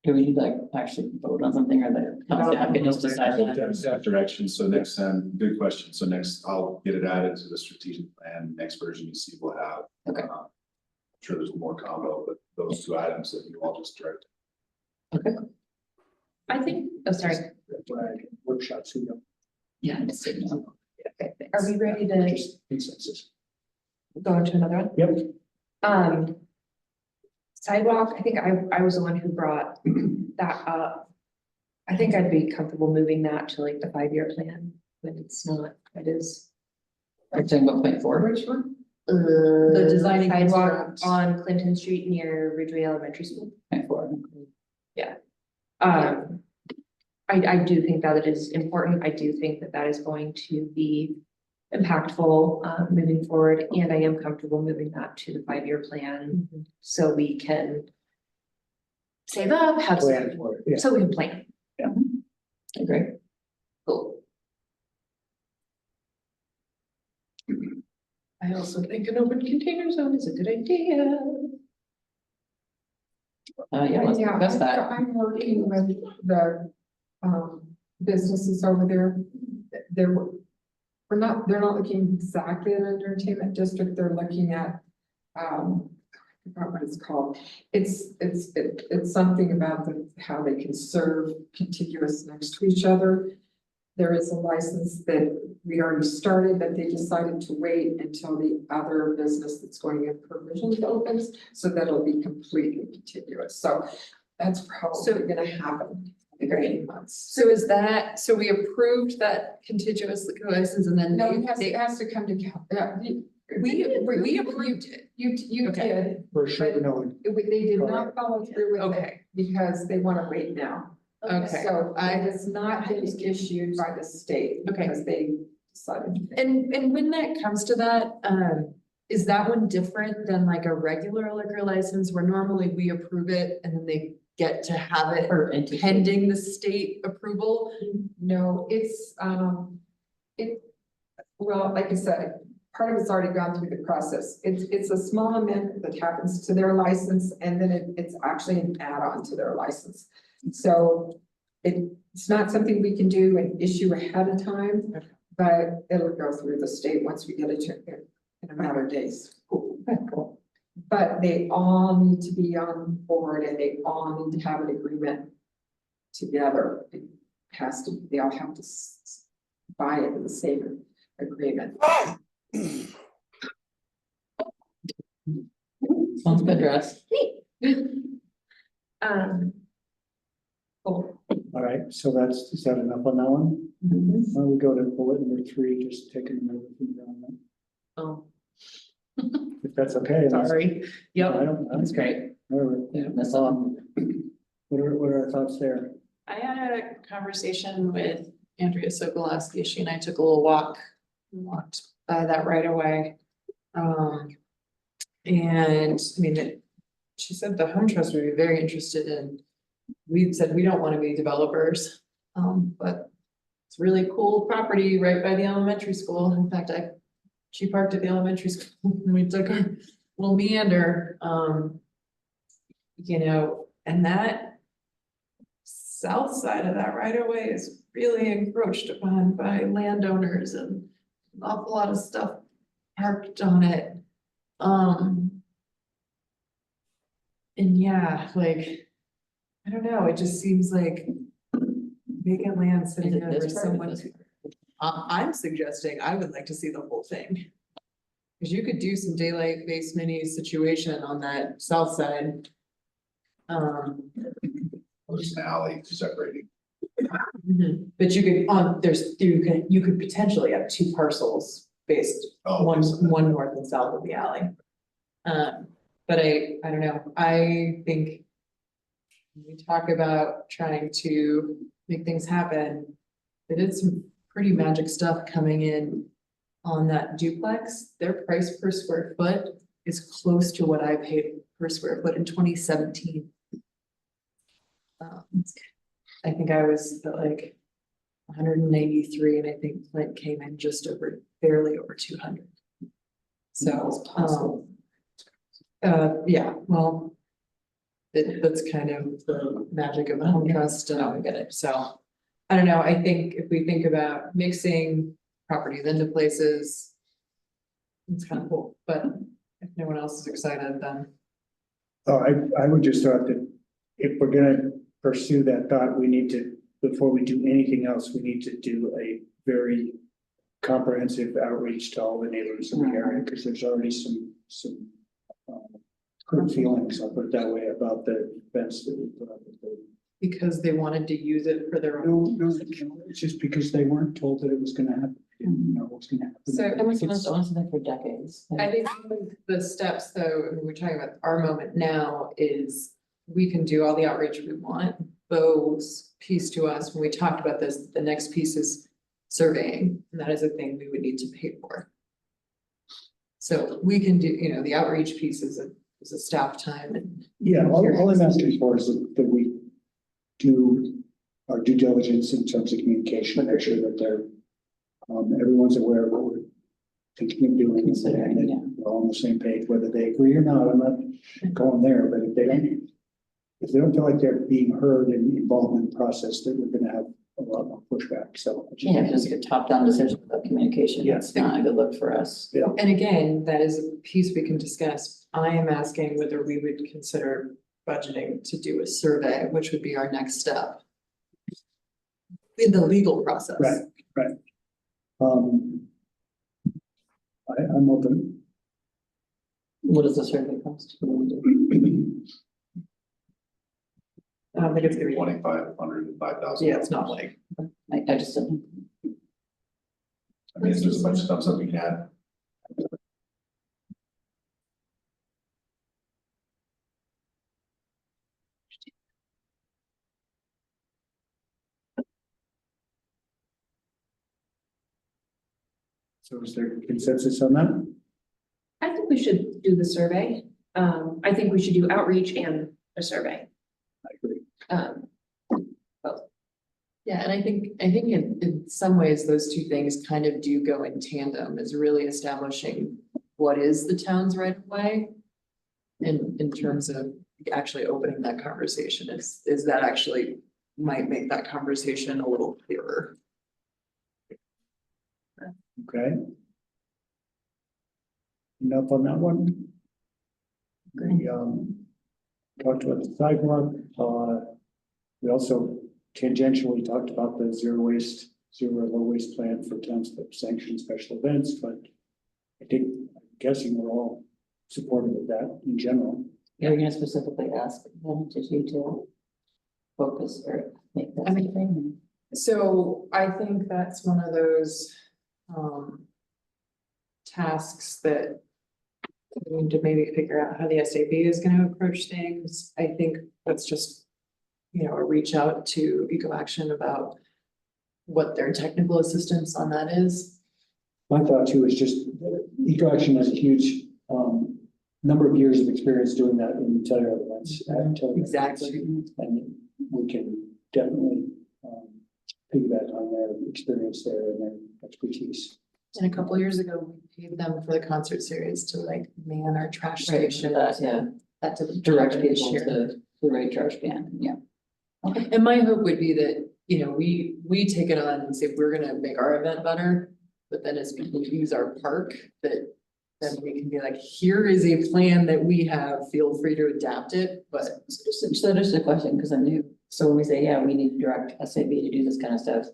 do we need to actually vote on something or the town staff can just decide that? That direction, so next, good question, so next, I'll get it added to the strategic plan, next version you see will have. Okay. I'm sure there's more combo, but those two items that you all just direct. I think, oh, sorry, Workshops, you know, Yeah, I just didn't know. are we ready to just consensus. go into another one? Yep. Sidewalk, I think I was the one who brought that up. I think I'd be comfortable moving that to like the 5-year plan, but it's not, it is. Are you talking about point four? Which one? The designing sidewalk construct. on Clinton Street near Ridgway Elementary School. Point four. I do think that it is important. I do think that that is going to be impactful, moving forward, and I am comfortable moving that to the 5-year plan. So we can save up, have Plan some, for it, yeah. so we can plan. I agree. Cool. I also think an open container zone is a good idea. Yeah, let's discuss that. I'm working with the, businesses over there. They're not looking exactly at an entertainment district, they're looking at, I forgot what it's called. It's something about how they can serve contiguous next to each other. There is a license that we already started, but they decided to wait until the other business that's going in provisions opens, so that it'll be completely contiguous. So that's probably gonna happen in the coming months. So is that, so we approved that contiguous liquor license and then No, they- it has to come to, we approved it. you Okay. did, For sure, no, they did not follow through with it Okay. because they wanna wait now. Okay. So it has not been issued by the state. Okay. Because they decided. And when that comes to that, is that one different than like a regular liquor license where normally we approve it and then they get to have it Or entity. pending the state approval? No, well, like I said, part of it's already gone through the process. It's a small amendment that happens to their license, and then it's actually an add-on to their license. So it's not something we can do and issue ahead of time, but it'll go through the state once we get it in a matter of days. Cool. But they all need to be on board, and they all need to have an agreement together. They all have to buy it in the same agreement. Sounds good, Russ. Cool. All right, so is that enough on that one? Why don't we go to bullet number 3, just taking everything down there. Oh, If that's okay. sorry. I Yep. don't, That's great. whatever. Yeah, that's all. What are our thoughts there? I had a conversation with Andrea Sokolowski. She and I took a little walked by that right away. And I mean, she said the home trust would be very interested in, we said we don't want to be developers, but it's really cool property right by the elementary school. In fact, she parked at the elementary school and we took a little meander, you know, and that south side of that right away is really encroached upon by landowners and an awful lot of stuff parked on it. And yeah, like, I don't know, it just seems like vacant land sitting Is it there this for part or someone this to. I'm suggesting I would like to see the whole thing. Cause you could do some daylight-based mini situation on that south side. There's an alley separating. But you could, you could potentially have two parcels based, Oh, one north and south of the alley. But I don't know, I think when we talk about trying to make things happen, they did some pretty magic stuff coming in on that duplex. Their price per square foot is close to what I paid per square foot in 2017. I think I was at like 193, and I think Flint came in just over, barely over 200. So, yeah, well, that's kind of the magic of the home trust, and I get it. So, I don't know, I think if we think about mixing properties into places, it's kind of cool, but if no one else is excited, then. Oh, I would just thought that if we're gonna pursue that thought, we need to, before we do anything else, we need to do a very comprehensive outreach to all the neighbors in the area, because there's already some good feelings, I'll put it that way, about the fence that we put up. Because they wanted to use it for their own. No, it's just because they weren't told that it was gonna happen. They didn't know what was gonna happen. So, It was honestly for decades. I think the steps, though, I mean, we're talking about our moment now is we can do all the outreach we want. Bo's piece to us, when we talked about this, the next piece is surveying, and that is a thing we would need to pay for. So we can do, you know, the outreach piece is a staff time and. Yeah, all I'm asking for is that we do our due diligence in terms of communication, make sure that they're everyone's aware of what we're thinking of doing, and that we're all on the same page, whether they agree or not. I'm not going there, but if they don't feel like they're being heard and involved in the process, then we're gonna have a lot more pushback, so. Yeah, just get top-down decisions about communication. Yeah. It's not a good look for us. Yeah. And again, that is a piece we can discuss. I am asking whether we would consider budgeting to do a survey, which would be our next step in the legal process. Right. I'm open. What does the survey cost? I don't think it's gonna be, 2,500 to 5,000. yeah, it's not like, I just didn't. I mean, there's a bunch of stuff that we can add. So is there consensus on that? I think we should do the survey. I think we should do outreach and a survey. I agree. Yeah, and I think in some ways, those two things kind of do go in tandem, is really establishing what is the town's right of way. In terms of actually opening that conversation, is that actually might make that conversation a little clearer. Okay. Enough on that one. We talked about the sidewalk, we also tangentially talked about the zero low waste plan for towns that sanction special events, but I think, I'm guessing we're all supportive of that in general. You're gonna specifically ask them to focus or make that I mean, thing. So I think that's one of those tasks that we need to maybe figure out how the SAB is gonna approach things. I think that's just, a reach out to Eco Action about what their technical assistance on that is. My thought too is just, Eco Action has a huge, number of years of experience doing that in Telluride events. Exactly. And we can definitely, piggyback on their experience there and their expertise. And a couple of years ago, we paid them for the concert series to like man our trash Right, station. that, yeah. That to Direct people to the right trash can, yeah. And my hope would be that, we take it on and say, we're gonna make our event better. But then as people use our park, that then we can be like, here is a plan that we have, feel free to adapt it, but. So just a question, because I'm new. So when we say, yeah, we need direct SAB to do this kind of stuff.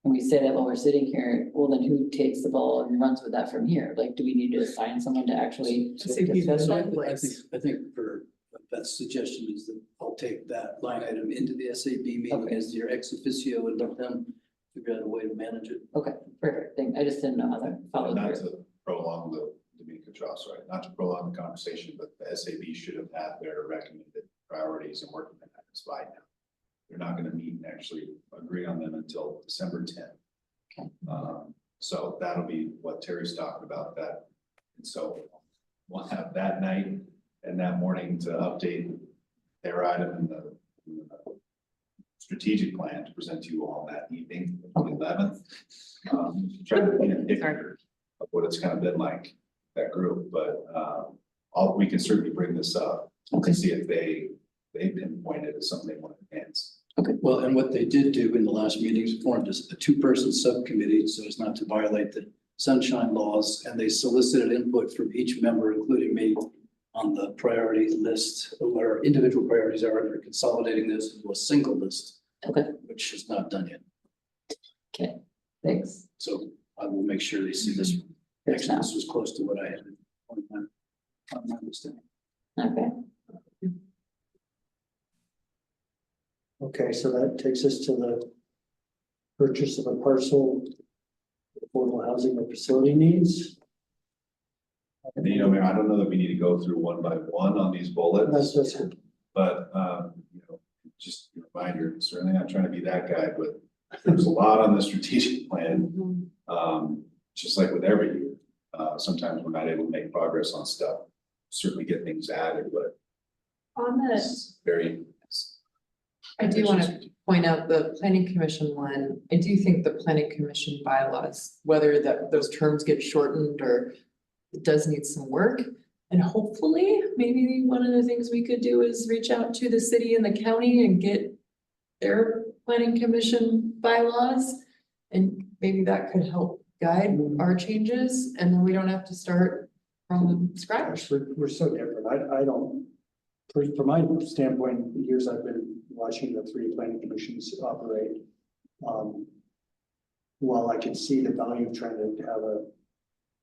And we say that while we're sitting here, well, then who takes the ball and runs with that from here? Like, do we need to assign someone to actually discuss that? I think for Beth's suggestion is that I'll take that line item into the SAB meeting Okay. as your ex officio and let them figure out a way to manage it. Okay, perfect thing. I just didn't know how that followed Not through. to prolong the Dominica Joss, right? Not to prolong the conversation, but the SAB should have had their recommended priorities and working items by now. They're not gonna meet and actually agree on them until December 10th. Okay. So that'll be what Terry's talking about that. And so we'll have that night and that morning to update their item in the strategic plan to present to you all that evening, the 11th. Try to paint a picture of what it's kind of been like, that group, but we can certainly bring this up to see if they pinpointed as something they want to advance. Well, and what they did do in the last meetings formed a two-person subcommittee so as not to violate the sunshine laws. And they solicited input from each member, including me, on the priority list, what our individual priorities are. And they're consolidating this into a single list. Okay. Which is not done yet. Okay, thanks. So I will make sure they see this. Actually, this was close to what I had on my understanding. Okay. Okay, so that takes us to the purchase of a parcel, affordable housing or facility needs. And Mayor, I don't know that we need to go through one by one on these bullets. That's it. But, just a reminder, certainly not trying to be that guy, but there's a lot on the strategic plan. Just like with every year, sometimes we're not able to make progress on stuff, certainly get things added, but On this, it's very. I do want to point out the planning commission one. I do think the planning commission bylaws, whether those terms get shortened or it does need some work. And hopefully, maybe one of the things we could do is reach out to the city and the county and get their planning commission bylaws. And maybe that could help guide our changes, and then we don't have to start from scratch. Gosh, we're so different. I don't, from my standpoint, the years I've been watching the three planning commissions operate, while I can see the value of trying to have a.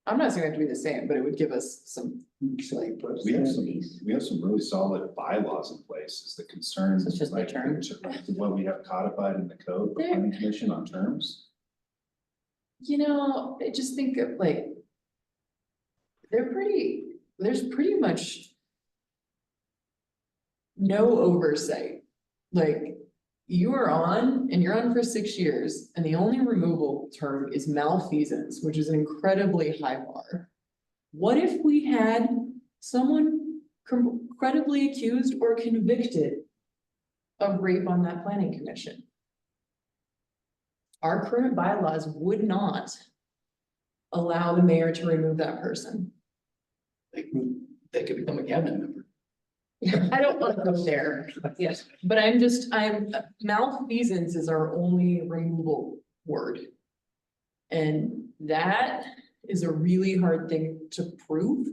I'm not saying we have to be the same, but it would give us some. We have some really solid bylaws in place, is the concern. So it's just the like, term? what we have codified in the code for planning commission on terms. I just think of like. There's pretty much. No oversight, like, you are on and you're on for 6 years and the only removal term is malfeasance, which is an incredibly high bar. What if we had someone credibly accused or convicted of rape on that planning commission? Our current bylaws would not allow the mayor to remove that person. They could become a cabinet member. I don't want to go there, yes, but malfeasance is our only removal word. And that is a really hard thing to prove.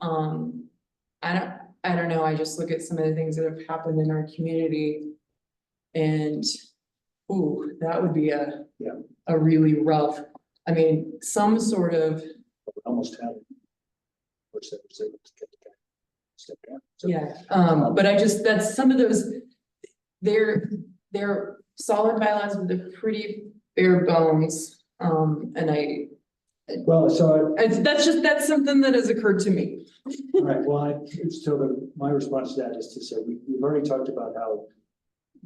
I don't know, I just look at some of the things that have happened in our community. And, ooh, that would be a really rough, I mean, some sort of, Almost had it. Which they was able to get the guy. Step down. So- yeah, but that's some of those, they're solid bylaws with a pretty bare bones, and Well, so that's something that has occurred to me. All right, well, my response to that is to say, we've already talked about how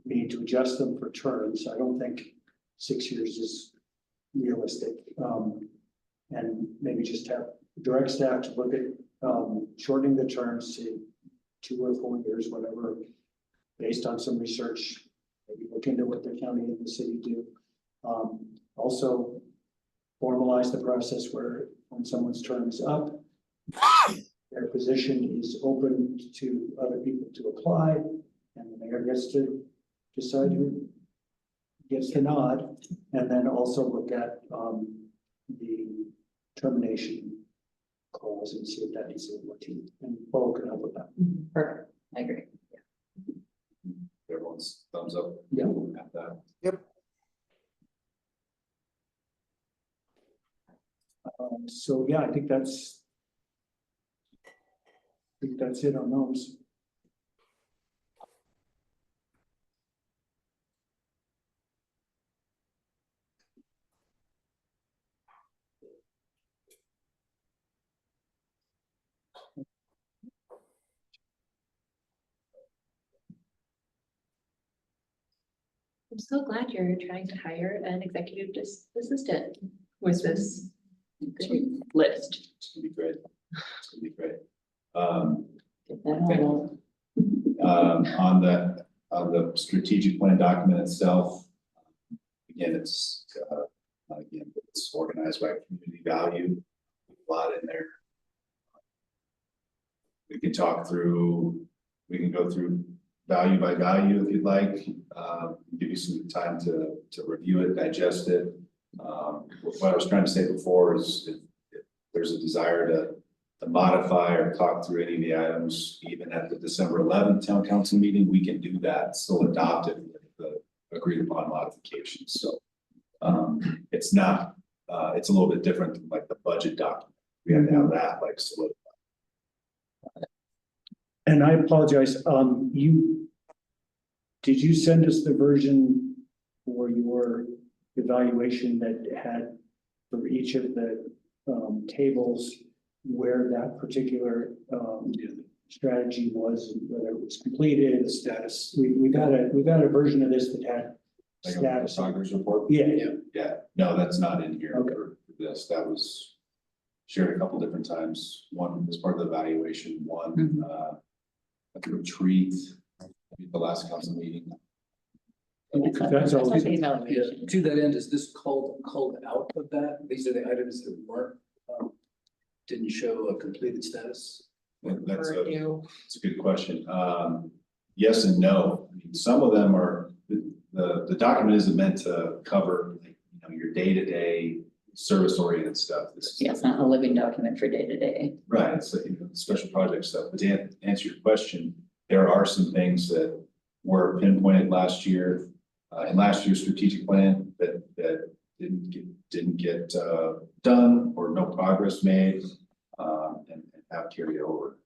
we need to adjust them for terms. I don't think 6 years is realistic. And maybe just have direct staff to look at, shortening the terms to 2 or 4 years, whatever, based on some research, maybe look into what the county and the city do. Also formalize the process where when someone's term is up, their position is open to other people to apply, and the mayor gets to decide who gets the nod, and then also look at the termination clause and see if that needs to be what team, and Paul can help with that. Perfect, I agree. Everyone's thumbs up. Yeah. At that. So yeah, I think that's it on those. I'm so glad you're trying to hire an executive assistant with this list. It's gonna be great. It's gonna be great. Get that all. On the strategic plan document itself, again, it's organized by community value, a lot in there. We can go through value by value if you'd like, give you some time to review it, digest it. What I was trying to say before is if there's a desire to modify or talk through any of the items, even at the December 11th town council meeting, we can do that, still adopt it with the agreed upon modifications. So it's not, it's a little bit different than like the budget document. We have to have that like solidified. And I apologize, did you send us the version for your evaluation that had for each of the tables where that particular strategy was, whether it was completed, the status? We got a version of this that had Like status. a progress report? Yeah. No, that's not in here Okay. for this. That was shared a couple different times. One as part of the evaluation, one at the retreat, the last council meeting. That's all. That's the Yeah, evaluation. to that end, is this called out of that? These are the items that weren't, didn't show a completed status? That's For you. it's a good question. Yes and no. I mean, some of them are, the document isn't meant to cover, like, your day-to-day service-oriented stuff. This is Yeah, it's not a living document for day to day. right. It's like, special project stuff. But to answer your question, there are some things that were pinpointed last year, in last year's strategic plan that didn't get done or no progress made, and have carried over.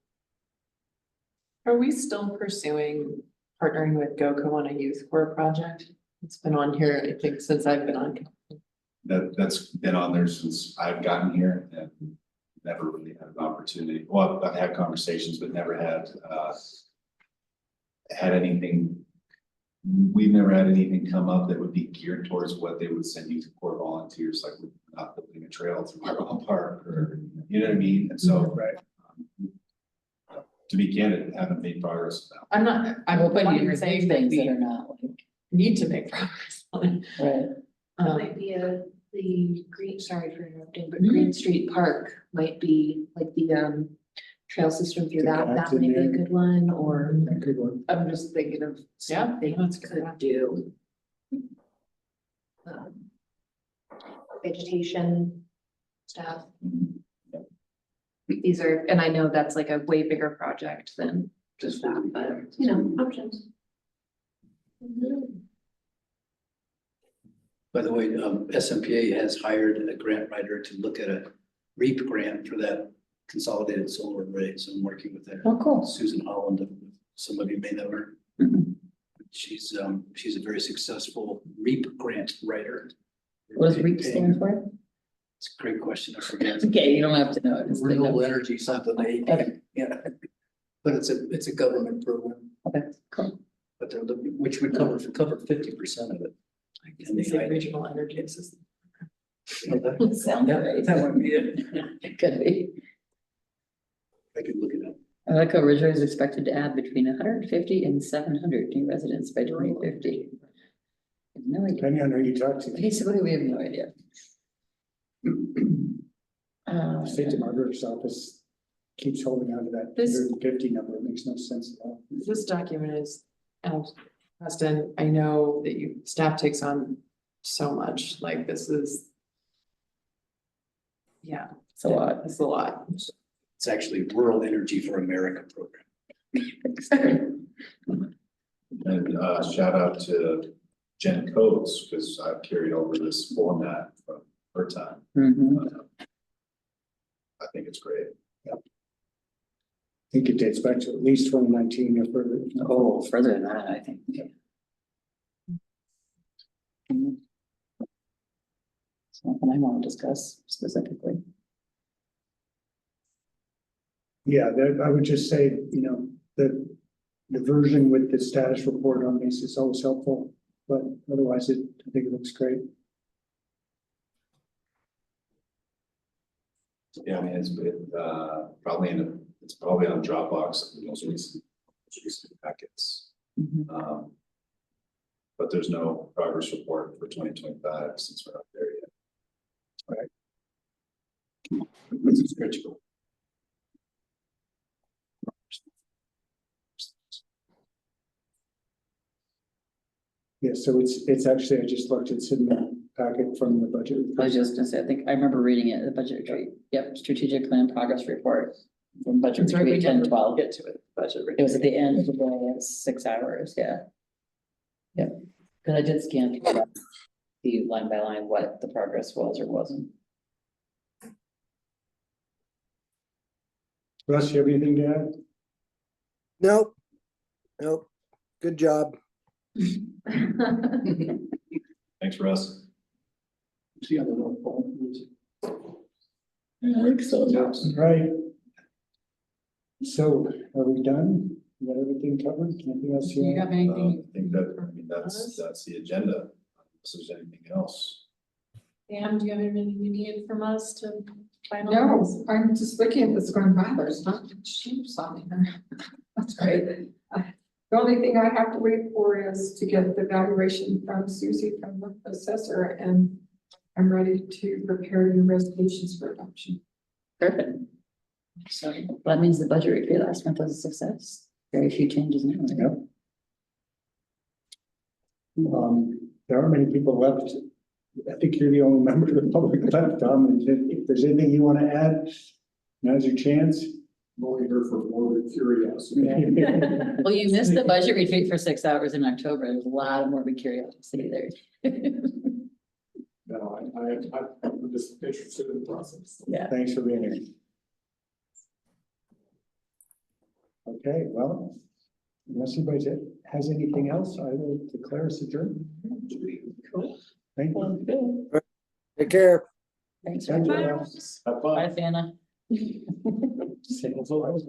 Are we still pursuing partnering with GoCo on a youth corps project? It's been on here, I think, since I've been on. That's been on there since I've gotten here and never really had an opportunity. Well, I've had conversations, but never had anything we've never had anything come up that would be geared towards what they would send you to core volunteers, like we're not building a trail through our own park or, you know what I mean? And so, Right. to be candid, haven't made progress now. I'm not, I'm Well, but not you even review saying that things that we are not like, need to make progress on it. right, Might be the green, sorry for interrupting, but Green Street Park might be like the trail system through that That's might in be a there. good one, or That could work. I'm just thinking of, yeah, something that's we good. could do. Vegetation stuff. These are, and I know that's like a way bigger project than just that, but you know, options. By the way, SMPA has hired a grant writer to look at a REAP grant for that consolidated solar array, so I'm working with that. oh, cool. Susan Holland, some of you may know her. Mhm. She's a very successful REAP grant writer. What does REAP stand for? It's a great question, I forget. Okay, you don't have to know it. Just think of- Renewable energy, something, Okay. yeah. But it's a government program, Okay, cool. but they're looking, which would cover 50% of it. I guess they say regional energy system. Sounds Yeah, right. that would be it. It could be. I could look it up. I like how Ridgway is expected to add between 150 and 700 new residents by 2050. No idea. Depending on who you talk to. Basically, we have no idea. State of Margaret's office keeps holding on to that This- 150 number. It makes no sense at all. This document is, Preston, I know that staff takes on so much, like this is. Yeah, It's a lot. it's a lot. It's actually Rural Energy for America program. And shout out to Jen Coates, because I've carried over this format from her time. Mhm. I think it's great. I think it dates back to at least 2019 or further. Oh, further than that, I think. Mhm. Something I want to discuss specifically. Yeah, I would just say, you know, the version with the status report on this is always helpful, but otherwise I think it looks great. Yeah, I mean, it's probably on Dropbox, the most recent packets. Mhm. But there's no progress report for 2025 since we're not there yet. This is critical. Yeah, so it's actually, I just looked, it's in the packet from the budget. I was just gonna say, I think I remember reading it, the budget retreat. Yep, strategic plan progress report from budget Sorry, we retreat 10, never 12. get to it, budget. It was at the end of the day, it's 6 hours, yeah. Yep, because I did scan through that, see line by line what the progress was or wasn't. Russ, you have anything to add? Nope. Nope. Good job. Thanks, Russ. See on the North Pole. I think so. Right. So are we done? We got everything covered? Anything else? Do you have anything? I think that, I mean, that's the agenda. If there's anything else. Pam, do you have anything you need from us to finalize? No, I'm just looking at this going, wow, there's not much sheeps on there. That's great. The only thing I have to wait for is to get the valuation from Susie from the assessor, and I'm ready to prepare your resolutions for adoption. Perfect. So that means the budget retreat last month was a success. Very few changes now. Right? Yep. There aren't many people left. I think you're the only member of the public left, Tom, and if there's anything you want to add, now's your chance. I'm only here for more curiosity. Well, you missed the budget retreat for 6 hours in October. There's a lot of morbid curiosity there. No, I'm just interested in the process. Yeah. Thanks for being here. Okay, well, unless anybody has anything else, I will declare us adjourned. Cool. Thank you. Well, good. Take care. Thanks. Thank you. Bye, Have fun. Fana. Same as always.